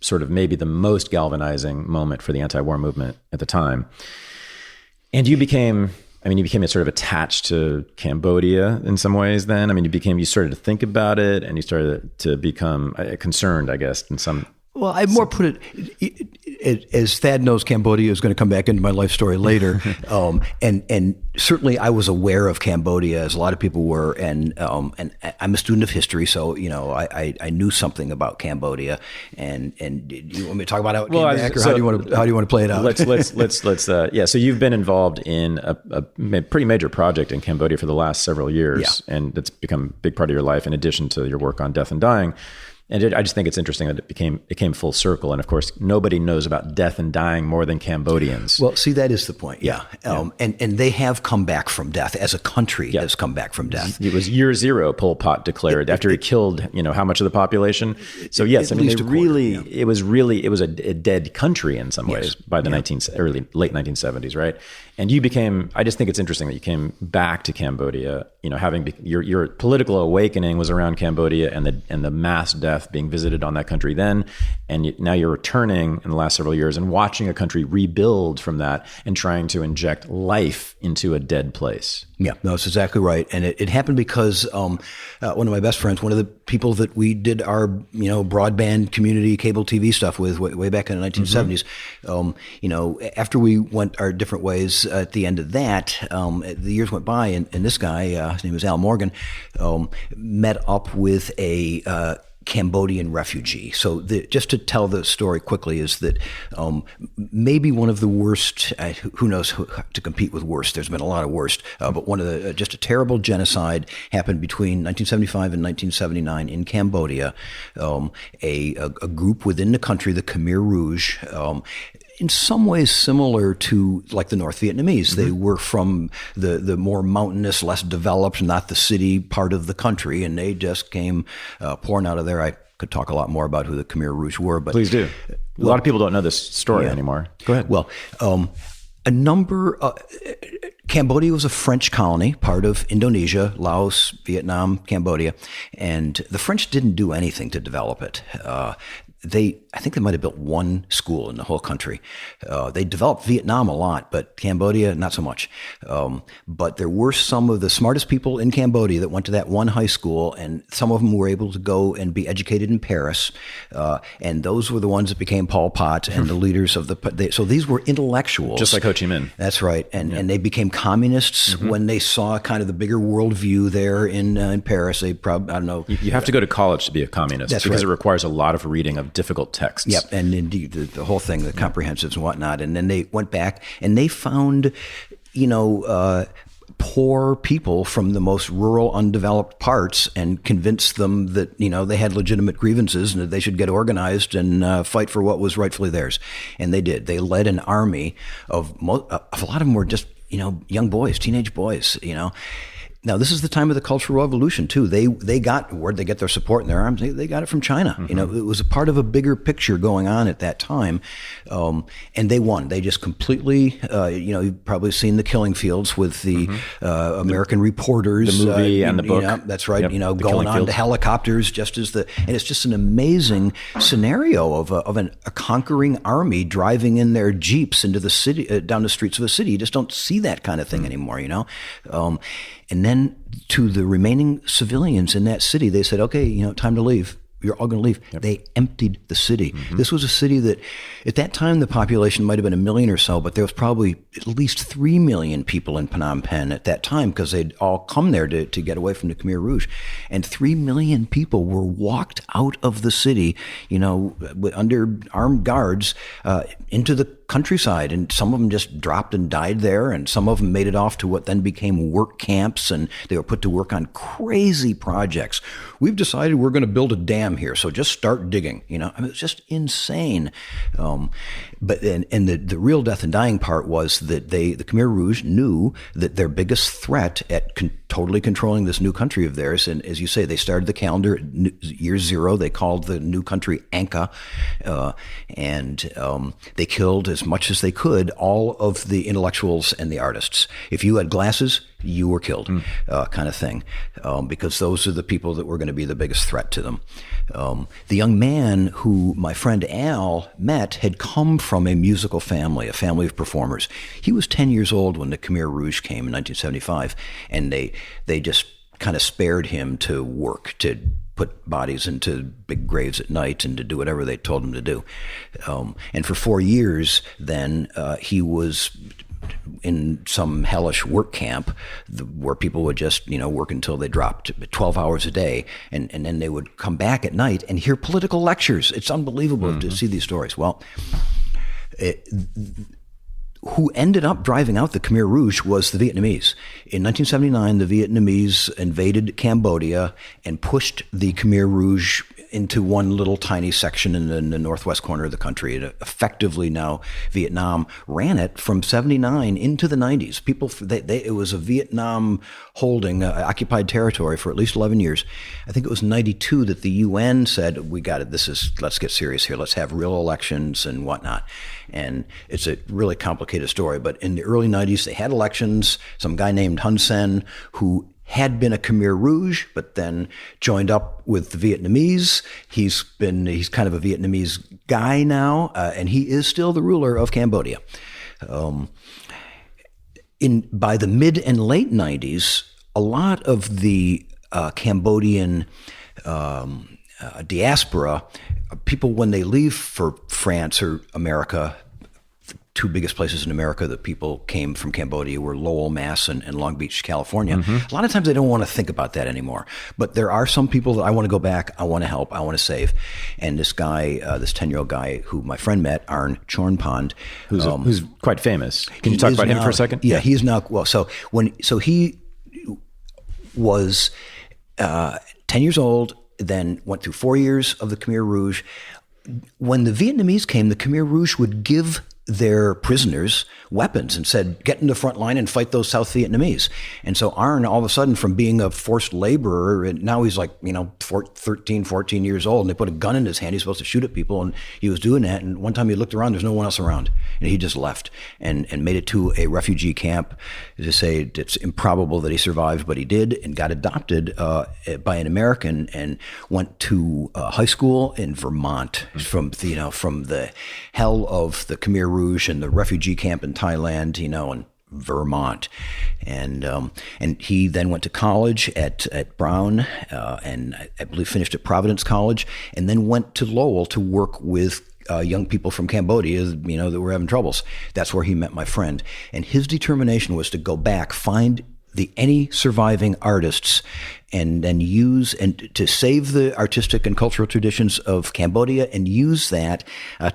sort of maybe the most galvanizing moment for the anti-war movement at the time. And you became sort of attached to Cambodia in some ways then. I mean, you started to think about it, and you started to become concerned, I guess, in some... Well, I more put it, as Thad knows, Cambodia is going to come back into my life story later. And certainly I was aware of Cambodia, as a lot of people were. And I'm a student of history, so, you know, I knew something about Cambodia. And do you want me to talk about how it came back, or how do you want to play it out? Let's so you've been involved in a pretty major project in Cambodia for the last several years, and it's become a big part of your life in addition to your work on death and dying. And I just think it's interesting that it came full circle. And of course, nobody knows about death and dying more than Cambodians. Well, see, that is the point. Yeah. And they have come back from death. As a country has come back from death. It was year zero, Pol Pot declared, after he killed, you know, how much of the population? So yes, I mean, it was a dead country in some ways by the late 1970s, right? And I just think it's interesting that you came back to Cambodia, you know, having your political awakening was around Cambodia and the mass death being visited on that country then, and now you're returning in the last several years and watching a country rebuild from that and trying to inject life into a dead place. Yeah, no, that's exactly right. And it happened because one of my best friends, one of the people that we did our, you know, broadband community cable TV stuff with way back in the 1970s, you know, after we went our different ways at the end of that, the years went by, and this guy, his name was Al Morgan, met up with a Cambodian refugee. So just to tell the story quickly is that maybe one of the worst, who knows who to compete with worst, there's been a lot of worst, but one of the, just a terrible genocide happened between 1975 and 1979 in Cambodia. A group within the country, the Khmer Rouge, in some ways similar to like the North Vietnamese. Mm-hmm. They were from the more mountainous, less developed, not the city part of the country, and they just came pouring out of there. I could talk a lot more about who the Khmer Rouge were, but please do. A lot of people don't know this story anymore. Go ahead. Well, Cambodia was a French colony, part of Indonesia, Laos, Vietnam, Cambodia, and the French didn't do anything to develop it. I think they might have built one school in the whole country. They developed Vietnam a lot, but Cambodia, not so much. But there were some of the smartest people in Cambodia that went to that one high school, and some of them were able to go and be educated in Paris. And those were the ones that became Pol Pot and the leaders of so these were intellectuals. Just like Ho Chi Minh. That's right. And they became communists when they saw kind of the bigger worldview there in Paris. They probably, I don't know. You have to go to college to be a communist. That's because it requires a lot of reading of difficult texts. Yep, and indeed the whole thing, the comprehensives and whatnot. And then they went back and they found, you know, poor people from the most rural, undeveloped parts and convinced them that, you know, they had legitimate grievances and that they should get organized and fight for what was rightfully theirs. And they did. They led an army of a lot of them were just, you know, young boys, teenage boys, you know. Now, this is the time of the Cultural Revolution, too. They got, where'd they get their support in their arms? They got it from China. Mm-hmm. You know, it was a part of a bigger picture going on at that time. And they won. They just completely, you know, you've probably seen The Killing Fields with the American reporters. The movie and the book. Yeah, that's right. Yep, you know, going on to helicopters just as and it's just an amazing scenario of a conquering army driving in their Jeeps into the city, down the streets of a city. You just don't see that kind of thing anymore, you know? And then to the remaining civilians in that city, they said, okay, you know, time to leave. You're all going to leave. Yep. They emptied the city. Mm-hmm. This was a city that at that time, the population might have been 1 million or so, but there was probably at least 3 million people in Phnom Penh at that time because they'd all come there to get away from the Khmer Rouge. And 3 million people were walked out of the city, you know, under armed guards into the countryside, and some of them just dropped and died there, and some of them made it off to what then became work camps, and they were put to work on crazy projects. We've decided we're going to build a dam here, so just start digging. You know, I mean, it's just insane. But the real death and dying part was that the Khmer Rouge knew that their biggest threat at totally controlling this new country of theirs, and as you say, they started the calendar at year zero. They called the new country Anka, and they killed as much as they could all of the intellectuals and the artists. If you had glasses, you were killed, kind of thing, because those are the people that were going to be the biggest threat to them. The young man who my friend Al met had come from a musical family, a family of performers. He was 10 years old when the Khmer Rouge came in 1975, and they just kind of spared him to work, to put bodies into big graves at night and to do whatever they told him to do. And for 4 years, then he was in some hellish work camp where people would just, work until they dropped 12 hours a day. And then they would come back at night and hear political lectures. It's unbelievable to see these stories. Well, who ended up driving out the Khmer Rouge was the Vietnamese. In 1979, the Vietnamese invaded Cambodia and pushed the Khmer Rouge into one little tiny section in the northwest corner of the country. And effectively now Vietnam ran it from 79 into the 90s. People, it was a Vietnam holding, occupied territory for at least 11 years. I think it was 92 that the UN said, we got it, let's get serious here. Let's have real elections and whatnot. And it's a really complicated story, but in the early 90s, they had elections. Some guy named Hun Sen, who had been a Khmer Rouge, but then joined up with the Vietnamese. He's kind of a Vietnamese guy now, and he is still the ruler of Cambodia. By the mid and late 90s, a lot of the Cambodian diaspora, people when they leave for France or America, the two biggest places in America that people came from Cambodia were Lowell, Mass, and Long Beach, California. A lot of times they don't want to think about that anymore. But there are some people that I want to go back, I want to help, I want to save. And this guy, this 10-year-old guy who my friend met, Arn Chornpond, who's quite famous. Can you talk about him for a second? Yeah, he's now, well, so he was 10 years old, then went through 4 years of the Khmer Rouge. When the Vietnamese came, the Khmer Rouge would give their prisoners weapons and said, get in the front line and fight those South Vietnamese. And so Arn, all of a sudden, from being a forced laborer, and now he's like, 13, 14 years old, and they put a gun in his hand. He's supposed to shoot at people, and he was doing that. And one time he looked around, there's no one else around. And he just left and made it to a refugee camp. To say it's improbable that he survived, but he did, and got adopted by an American and went to high school in Vermont from the hell of the Khmer Rouge and the refugee camp in Thailand, in Vermont. And he then went to college at Brown, and I believe finished at Providence College, and then went to Lowell to work with young people from Cambodia, that were having troubles. That's where he met my friend. And his determination was to go back, find any surviving artists, and then use and to save the artistic and cultural traditions of Cambodia, and use that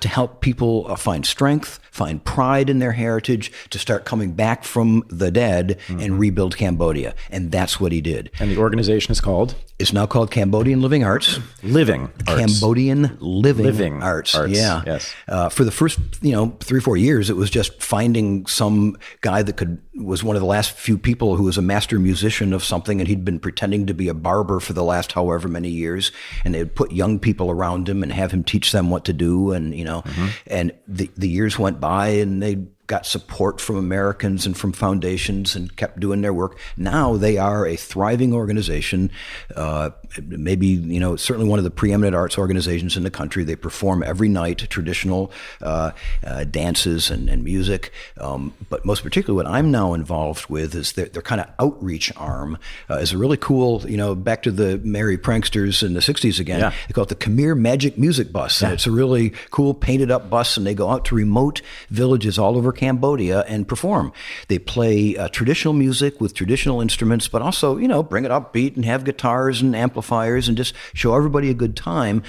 to help people find strength, find pride in their heritage, to start coming back from the dead and rebuild Cambodia. And that's what he did. And the organization is called? It's now called Cambodian Living Arts. Living Arts. Cambodian Living Arts. Yeah. Yes. For the first, 3-4 years, it was just finding some guy that was one of the last few people who was a master musician of something, and he'd been pretending to be a barber for the last however many years, and they'd put young people around him and have him teach them what to do, and and the years went by, and they got support from Americans and from foundations and kept doing their work. Now they are a thriving organization, maybe, certainly one of the preeminent arts organizations in the country. They perform every night traditional dances and music. But most particularly what I'm now involved with is their kind of outreach arm is a really cool, back to the Merry Pranksters in the 60s again. Yeah. They call it the Khmer Magic Music Bus. Yeah. And it's a really cool painted up bus, and they go out to remote villages all over Cambodia and perform. They play traditional music with traditional instruments, but also, bring it upbeat and have guitars and amplifiers and just show everybody a good time,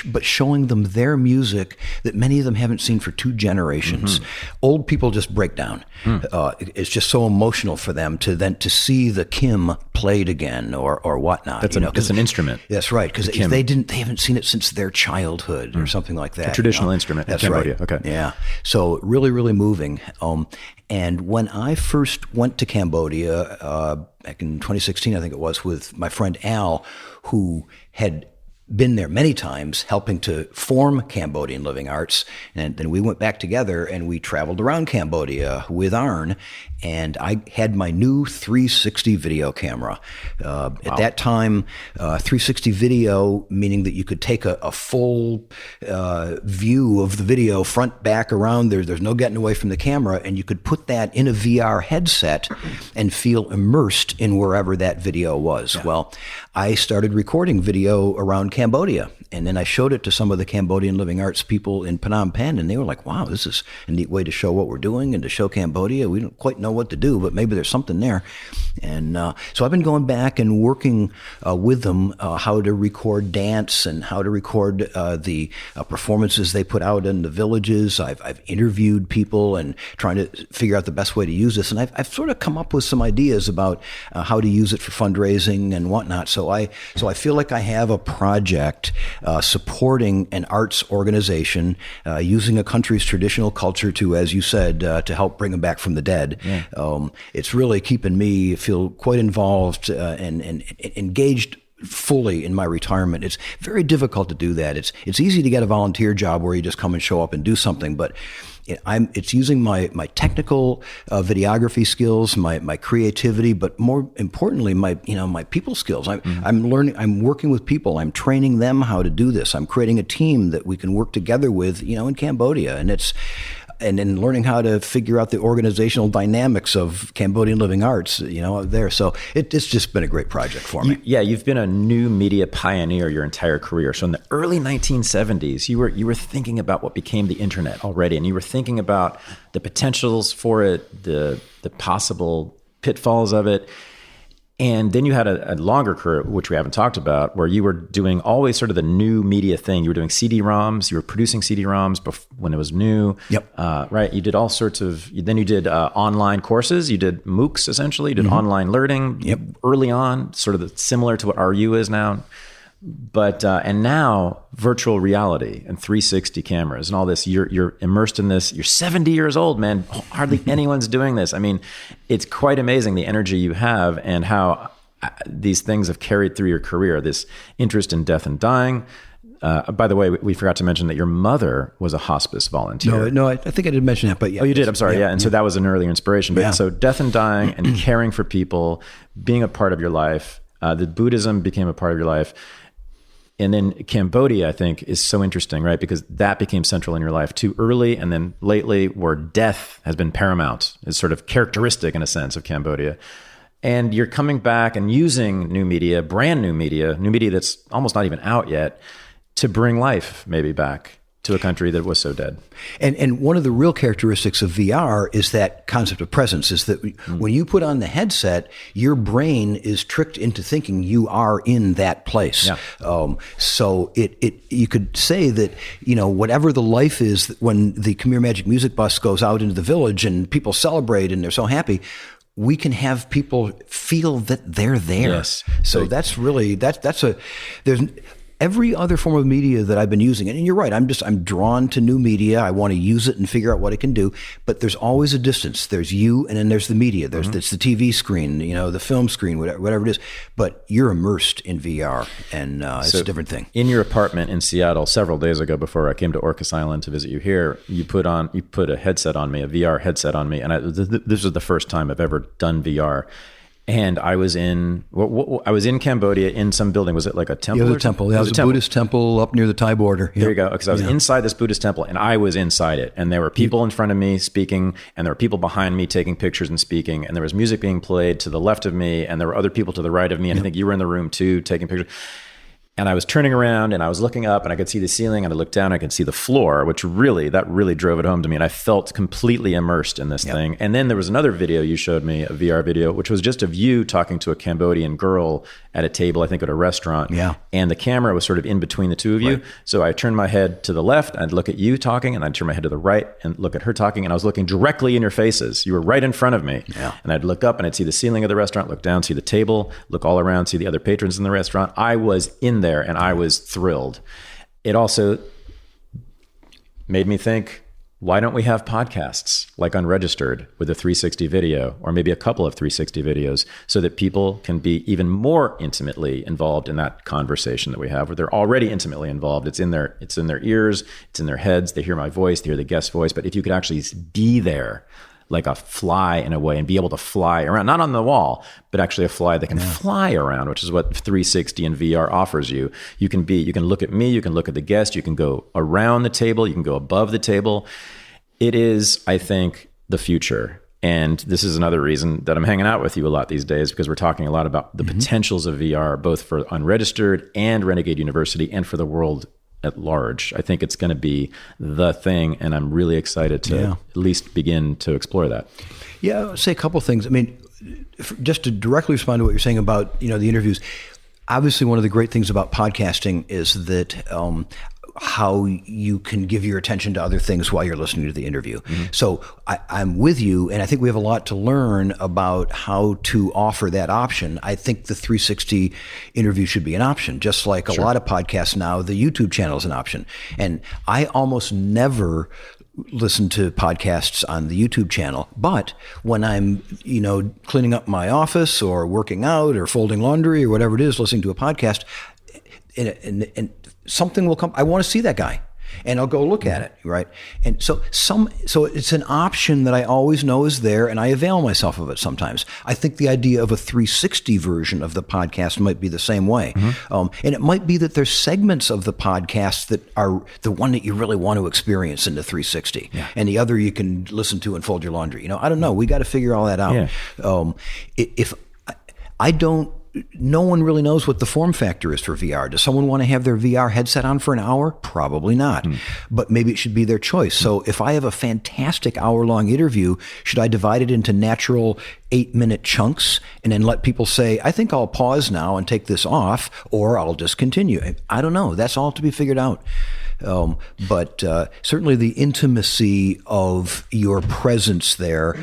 but showing them their music that many of them haven't seen for 2 generations. Old people just break down. It's just so emotional for them to see the Kim played again or whatnot. That's it's an instrument. That's right, because they haven't seen it since their childhood or something like that. A traditional instrument. That's in Cambodia. right. Okay. Yeah. So really, really moving. And when I first went to Cambodia back in 2016, I think it was, with my friend Al, who had been there many times helping to form Cambodian Living Arts. And then we went back together and we traveled around Cambodia with Arn. And I had my new 360 video camera. At that time, 360 video, meaning that you could take a full view of the video, front, back, around. There's no getting away from the camera. And you could put that in a VR headset and feel immersed in wherever that video was. Yeah. Well, I started recording video around Cambodia. And then I showed it to some of the Cambodian Living Arts people in Phnom Penh. And they were like, wow, this is a neat way to show what we're doing and to show Cambodia. We don't quite know what to do, but maybe there's something there. And so I've been going back and working with them how to record dance and how to record the performances they put out in the villages. I've interviewed people and trying to figure out the best way to use this. And I've sort of come up with some ideas about how to use it for fundraising and whatnot. So I feel like I have a project supporting an arts organization using a country's traditional culture to, as you said, to help bring them back from the dead. Yeah. It's really keeping me feel quite involved and engaged fully in my retirement. It's very difficult to do that. It's easy to get a volunteer job where you just come and show up and do something, but it's using my technical videography skills, my creativity, but more importantly, my people skills. I'm learning. I'm working with people. I'm training them how to do this. I'm creating a team that we can work together with, in Cambodia, and then learning how to figure out the organizational dynamics of Cambodian Living Arts, there. So it's just been a great project for me. You've been a new media pioneer your entire career. So in the early 1970s, you were thinking about what became the internet already, and you were thinking about the potentials for it, the possible pitfalls of it. And then you had a longer career, which we haven't talked about, where you were doing always sort of the new media thing. You were doing CD-ROMs. You were producing CD-ROMs when it was new. Yep. Right. You did all sorts of. Then you did online courses. You did MOOCs essentially. You did online learning. Yep. Early on, sort of similar to what RU is now. But and now virtual reality and 360 cameras and all this. You're immersed in this. You're 70 years old, man. Hardly anyone's doing this. I mean, it's quite amazing the energy you have and how these things have carried through your career. This interest in death and dying. By the way, we forgot to mention that your mother was a hospice volunteer. No, I think I did mention that, but yeah. Oh, you did? I'm sorry. Yeah. And so that was an earlier inspiration. But so death and dying and caring for people, being a part of your life, the Buddhism became a part of your life. And then Cambodia, I think, is so interesting, right? Because that became central in your life too early. And then lately, where death has been paramount, is sort of characteristic in a sense of Cambodia. And you're coming back and using new media, brand new media that's almost not even out yet, to bring life maybe back to a country that was so dead. And one of the real characteristics of VR is that concept of presence, is that when you put on the headset, your brain is tricked into thinking you are in that place. Yeah. So you could say that, whatever the life is when the Khmer Magic Music Bus goes out into the village and people celebrate and they're so happy, we can have people feel that they're there. Yes. So that's really, there's every other form of media that I've been using, and you're right, I'm drawn to new media. I want to use it and figure out what it can do, but there's always a distance. There's you, and then there's the media. There's the TV screen, the film screen, whatever it is, but you're immersed in VR, and it's a different thing. In your apartment in Seattle several days ago, before I came to Orcas Island to visit you here, you put a headset on me, a VR headset on me, and this was the first time I've ever done VR. And I was in Cambodia in some building. Was it like a temple? Yeah, it was a temple. It was a Buddhist temple up near the Thai border. Yep. There you go. Because I was inside this Buddhist temple, and I was inside it. And there were people in front of me speaking, and there were people behind me taking pictures and speaking. And there was music being played to the left of me, and there were other people to the right of me. And I think you were in the room too, taking pictures. And I was turning around and I was looking up and I could see the ceiling and I looked down and I could see the floor, which really drove it home to me. And I felt completely immersed in this thing. And then there was another video you showed me, a VR video, which was just of you talking to a Cambodian girl at a table, I think at a restaurant. Yeah. And the camera was sort of in between the two of you. Right. So I turned my head to the left and I'd look at you talking, and I'd turn my head to the right and look at her talking. And I was looking directly in your faces. You were right in front of me. Yeah. And I'd look up and I'd see the ceiling of the restaurant, look down, see the table, look all around, see the other patrons in the restaurant. I was in there and I was thrilled. It also made me think, why don't we have podcasts like Unregistered with a 360 video, or maybe a couple of 360 videos, so that people can be even more intimately involved in that conversation that we have, where they're already intimately involved. It's in their ears, it's in their heads. They hear my voice, they hear the guest voice. But if you could actually be there like a fly in a way and be able to fly around, not on the wall, but actually a fly that can fly around, which is what 360 and VR offers you. You can look at me, you can look at the guest, you can go around the table, you can go above the table. It is, I think, the future. And this is another reason that I'm hanging out with you a lot these days, because we're talking a lot about the potentials of VR, both for Unregistered and Renegade University and for the world at large. I think it's going to be the thing, and I'm really excited to at least begin to explore that. Yeah, I'll say a couple of things. I mean, just to directly respond to what you're saying about, the interviews. Obviously, one of the great things about podcasting is that how you can give your attention to other things while you're listening to the interview. So I'm with you, and I think we have a lot to learn about how to offer that option. I think the 360 interview should be an option, just like a lot of podcasts now, the YouTube channel is an option. And I almost never listen to podcasts on the YouTube channel, but when I'm, cleaning up my office or working out or folding laundry or whatever it is, listening to a podcast, and something will come. I want to see that guy, and I'll go look at it, right? And so it's an option that I always know is there, and I avail myself of it sometimes. I think the idea of a 360 version of the podcast might be the same way, and it might be that there's segments of the podcast that are the one that you really want to experience in the 360, and the other you can listen to and fold your laundry. I don't know. We got to figure all that out. If I don't. No one really knows what the form factor is for VR. Does someone want to have their VR headset on for an hour? Probably not. But maybe it should be their choice. So if I have a fantastic hour-long interview, should I divide it into natural 8-minute chunks and then let people say, I think I'll pause now and take this off, or I'll just continue? I don't know. That's all to be figured out. But certainly the intimacy of your presence there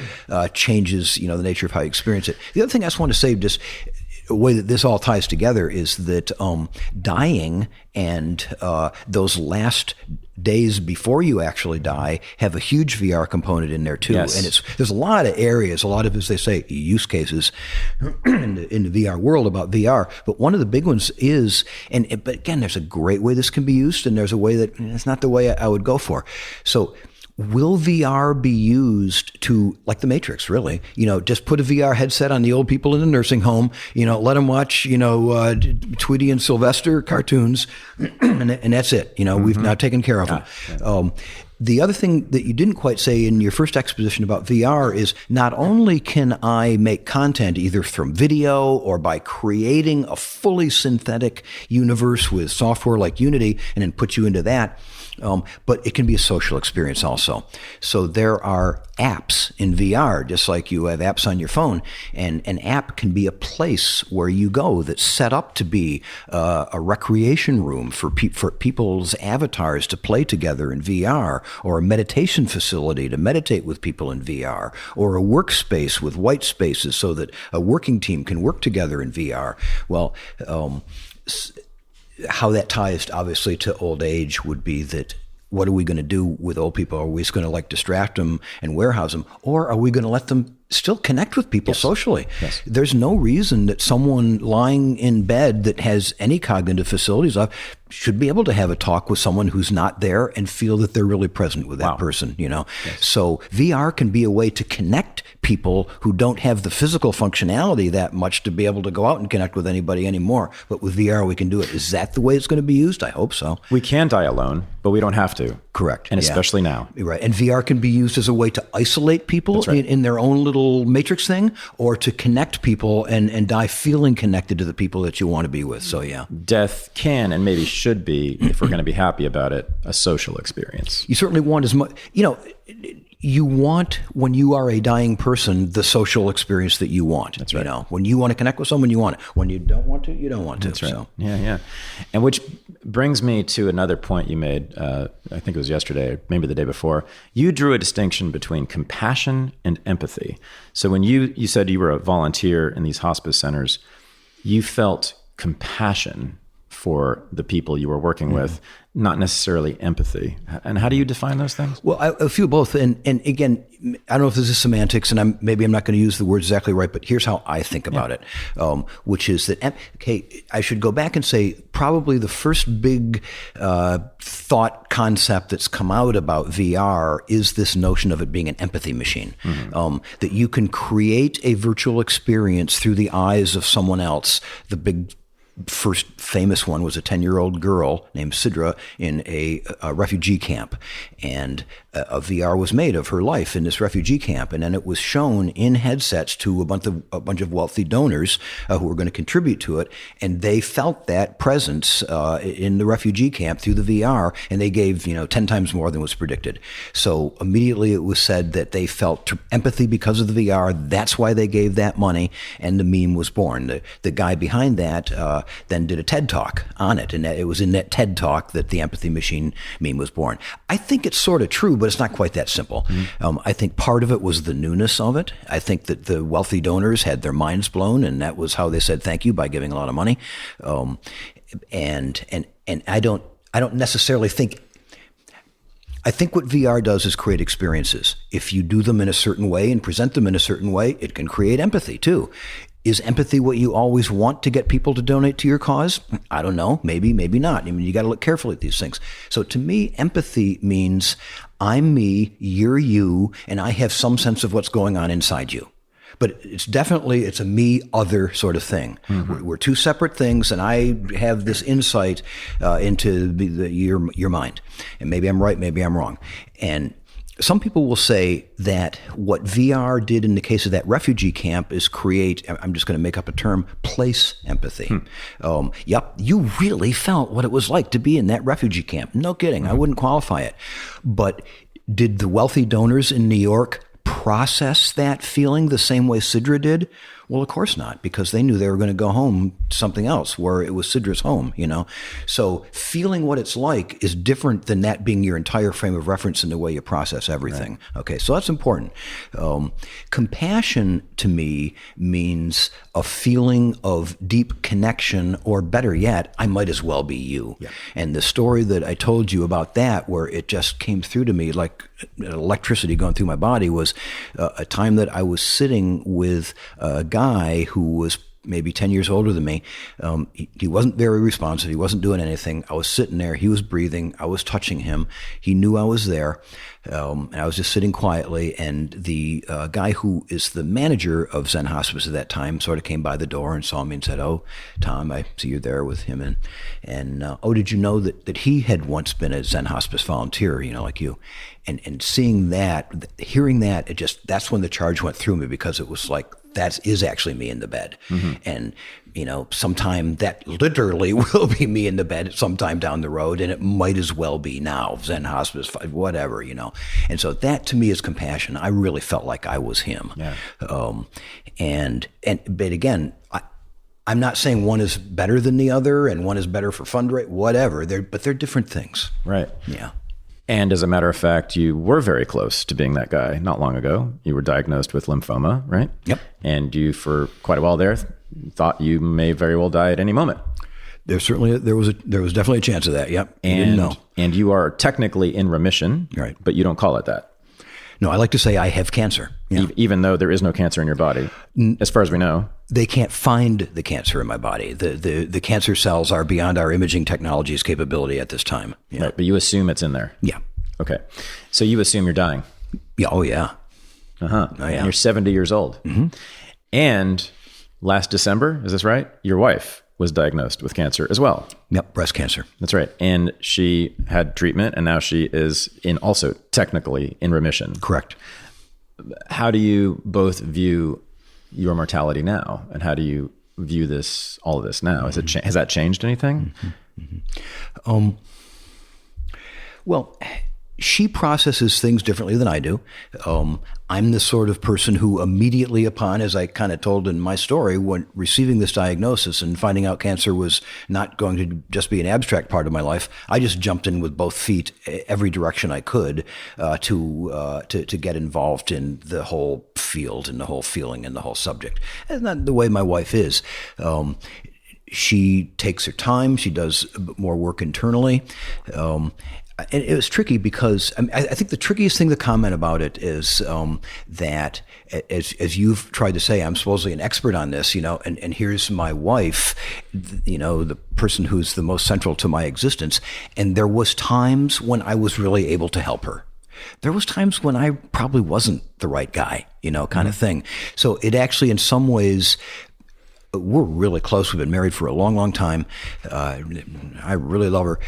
changes, the nature of how you experience it. The other thing I just want to say, just a way that this all ties together, is that dying and those last days before you actually die have a huge VR component in there too. Yes. And there's a lot of areas, a lot of, as they say, use cases in the VR world about VR. But one of the big ones is, but again, there's a great way this can be used, and there's a way that it's not the way I would go for. So will VR be used to, like the Matrix, really, just put a VR headset on the old people in the nursing home, let them watch, Tweety and Sylvester cartoons, and that's it. We've now taken care of them. Yeah. The other thing that you didn't quite say in your first exposition about VR is not only can I make content either from video or by creating a fully synthetic universe with software like Unity and then put you into that, but it can be a social experience also. So there are apps in VR, just like you have apps on your phone, and an app can be a place where you go that's set up to be a recreation room for people's avatars to play together in VR, or a meditation facility to meditate with people in VR, or a workspace with white spaces so that a working team can work together in VR. Well, how that ties obviously to old age would be that, what are we going to do with old people? Are we just going to distract them and warehouse them? Or are we going to let them still connect with people socially? Yes. There's no reason that someone lying in bed that has any cognitive facilities should be able to have a talk with someone who's not there and feel that they're really present with that person, Yes. So VR can be a way to connect people who don't have the physical functionality that much to be able to go out and connect with anybody anymore. But with VR, we can do it. Is that the way it's going to be used? I hope so. We can die alone, but we don't have to. Correct. And yeah. especially now. Right. And VR can be used as a way to isolate people in their own little matrix thing, or to connect people and die feeling connected to the people that you want to be with. So, yeah. Death can and maybe should be, if we're going to be happy about it, a social experience. You certainly want as much, you want, when you are a dying person, the social experience that you want. That's right. When you want to connect with someone, you want it. When you don't want to, you don't want to. That's right. So. Yeah. And which brings me to another point you made, I think it was yesterday, maybe the day before. You drew a distinction between compassion and empathy. So when you said you were a volunteer in these hospice centers, you felt compassion for the people you were working with, not necessarily empathy. And how do you define those things? Well, I feel both. And again, I don't know if this is semantics, and maybe I'm not going to use the words exactly right, but here's how I think about it, which is that, I should go back and say probably the first big thought concept that's come out about VR is this notion of it being an empathy machine, that you can create a virtual experience through the eyes of someone else. The big first famous one was a 10-year-old girl named Sidra in a refugee camp. And a VR was made of her life in this refugee camp. And then it was shown in headsets to a bunch of wealthy donors who were going to contribute to it. And they felt that presence in the refugee camp through the VR. And they gave, 10 times more than was predicted. So immediately it was said that they felt empathy because of the VR. That's why they gave that money. And the meme was born. The guy behind that then did a TED Talk on it. And it was in that TED Talk that the empathy machine meme was born. I think it's sort of true, but it's not quite that simple. I think part of it was the newness of it. I think that the wealthy donors had their minds blown, and that was how they said thank you, by giving a lot of money. And I don't necessarily think. I think what VR does is create experiences. If you do them in a certain way and present them in a certain way, it can create empathy too. Is empathy what you always want to get people to donate to your cause? I don't know. Maybe, maybe not. I mean, you got to look carefully at these things. So to me, empathy means I'm me, you're you, and I have some sense of what's going on inside you. But it's a me other sort of thing. We're two separate things, and I have this insight into your mind. And maybe I'm right, maybe I'm wrong. And some people will say that what VR did in the case of that refugee camp is create, I'm just going to make up a term, place empathy. Yep, you really felt what it was like to be in that refugee camp. No kidding, I wouldn't qualify it. But did the wealthy donors in New York process that feeling the same way Sidra did? Well, of course not, because they knew they were going to go home to something else where it was Sidra's home, So feeling what it's like is different than that being your entire frame of reference in the way you process everything. Right. Okay, so that's important. Compassion to me means a feeling of deep connection, or better yet, I might as well be you. Yeah. And the story that I told you about that, where it just came through to me like electricity going through my body, was a time that I was sitting with a guy who was maybe 10 years older than me. He wasn't very responsive. He wasn't doing anything. I was sitting there. He was breathing. I was touching him. He knew I was there. And I was just sitting quietly. And the guy who is the manager of Zen Hospice at that time sort of came by the door and saw me and said, "Oh, Tom, I see you're there with him. And oh, did you know that he had once been a Zen Hospice volunteer, like you?" And seeing that, hearing that, that's when the charge went through me, because it was like, that is actually me in the bed. And, sometime that literally will be me in the bed sometime down the road, and it might as well be now, Zen Hospice, whatever, And so that to me is compassion. I really felt like I was him. Yeah. But again, I'm not saying one is better than the other and one is better for fundraising, whatever. But they're different things. Right. Yeah. And as a matter of fact, you were very close to being that guy not long ago. You were diagnosed with lymphoma, right? Yep. And you, for quite a while there, thought you may very well die at any moment. There was definitely a chance of that. Yep. And, didn't know. And you are technically in remission, right? But you don't call it that. No, I like to say I have cancer. Yeah. Even though there is no cancer in your body, as far as we know. They can't find the cancer in my body. The cancer cells are beyond our imaging technology's capability at this time. Yeah. Right, but you assume it's in there. Yeah. Okay. So you assume you're dying. Yeah. Oh, yeah. Uh-huh. Oh, yeah. And you're 70 years old. And last December, is this right? Your wife was diagnosed with cancer as well. Yep, breast cancer. That's right. And she had treatment, and now she is also technically in remission. Correct. How do you both view your mortality now, and how do you view all of this now? Has that changed anything? Well, she processes things differently than I do. I'm the sort of person who immediately upon, as I kind of told in my story, when receiving this diagnosis and finding out cancer was not going to just be an abstract part of my life, I just jumped in with both feet every direction I could to get involved in the whole field and the whole feeling and the whole subject. And not the way my wife is. She takes her time. She does more work internally. And it was tricky because I think the trickiest thing to comment about it is that, as you've tried to say, I'm supposedly an expert on this, and here's my wife, the person who's the most central to my existence. And there was times when I was really able to help her. There was times when I probably wasn't the right guy, kind of thing. So it actually, in some ways, we're really close. We've been married for a long, long time. I really love her.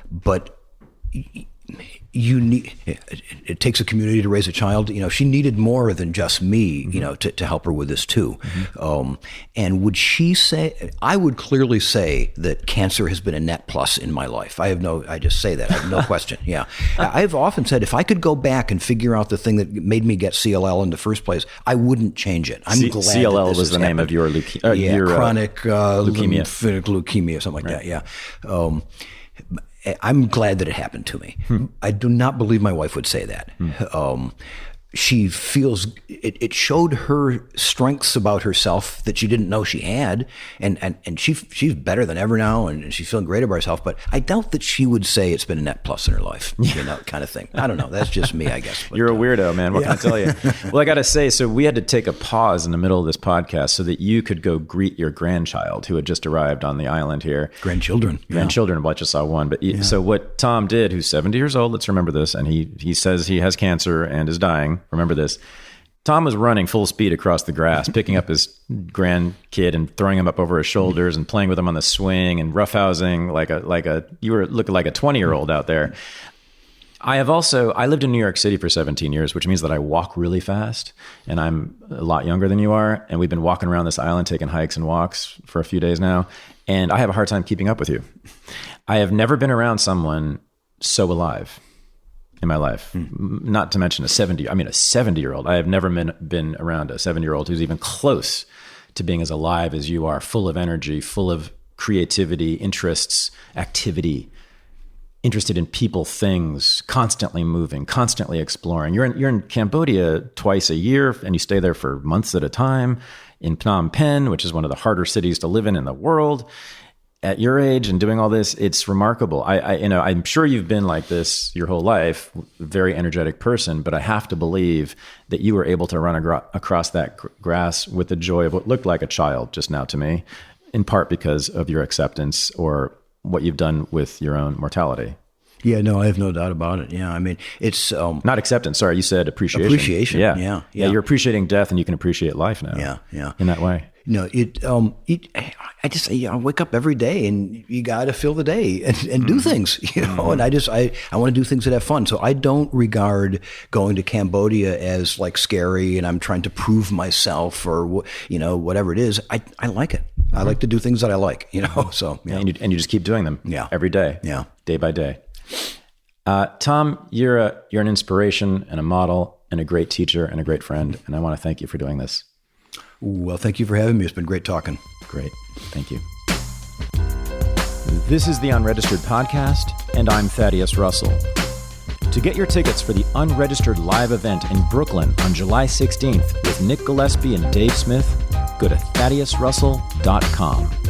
But it takes a community to raise a child. She needed more than just me, to help her with this too. And would she say, I would clearly say that cancer has been a net plus in my life. I just say that. I have no question. Yeah. I've often said, if I could go back and figure out the thing that made me get CLL in the first place, I wouldn't change it. I'm glad CLL that this was the name of your chronic leukemia. Lymphatic leukemia, something like that. Yeah. I'm glad that it happened to me. I do not believe my wife would say that. She feels it showed her strengths about herself that she didn't know she had, and she's better than ever now, and she's feeling great about herself. But I doubt that she would say it's been a net plus in her life, kind of thing. I don't know. That's just me, I guess. But, you're a weirdo, man. What can I tell you? Well, I got to say, so we had to take a pause in the middle of this podcast so that you could go greet your grandchild who had just arrived on the island here. Grandchildren. Well, I just saw one. But so what Tom did, who's 70 years old, let's remember this, and he says he has cancer and is dying. Remember this. Tom was running full speed across the grass, picking up his grandkid and throwing him up over his shoulders and playing with him on the swing and roughhousing you were looking like a 20-year-old out there. I lived in New York City for 17 years, which means that I walk really fast, and I'm a lot younger than you are. And we've been walking around this island, taking hikes and walks for a few days now. And I have a hard time keeping up with you. I have never been around someone so alive in my life, not to mention a 70-year-old. I have never been around a 70-year-old who's even close to being as alive as you are, full of energy, full of creativity, interests, activity, interested in people, things, constantly moving, constantly exploring. You're in Cambodia twice a year, and you stay there for months at a time, in Phnom Penh, which is one of the harder cities to live in the world. At your age and doing all this, it's remarkable. I'm sure you've been like this your whole life, very energetic person, but I have to believe that you were able to run across that grass with the joy of what looked like a child just now to me, in part because of your acceptance or what you've done with your own mortality. Yeah, no, I have no doubt about it. Yeah, I mean, it's not acceptance. Sorry, you said appreciation. Appreciation. Yeah. You're appreciating death, and you can appreciate life now. Yeah. In that way. No, I wake up every day, and you got to fill the day and do things, And I want to do things that have fun. So I don't regard going to Cambodia as like scary, and I'm trying to prove myself or whatever it is. I like it. I like to do things that I like, So yeah. And you just keep doing them. Every day. Yeah. Day by day. Tom, you're an inspiration and a model and a great teacher and a great friend, and I want to thank you for doing this. Well, thank you for having me. It's been great talking. Great. Thank you. This is the Unregistered podcast, and I'm Thaddeus Russell. To get your tickets for the Unregistered live event in Brooklyn on July 16th with Nick Gillespie and Dave Smith, go to thaddeusrussell.com.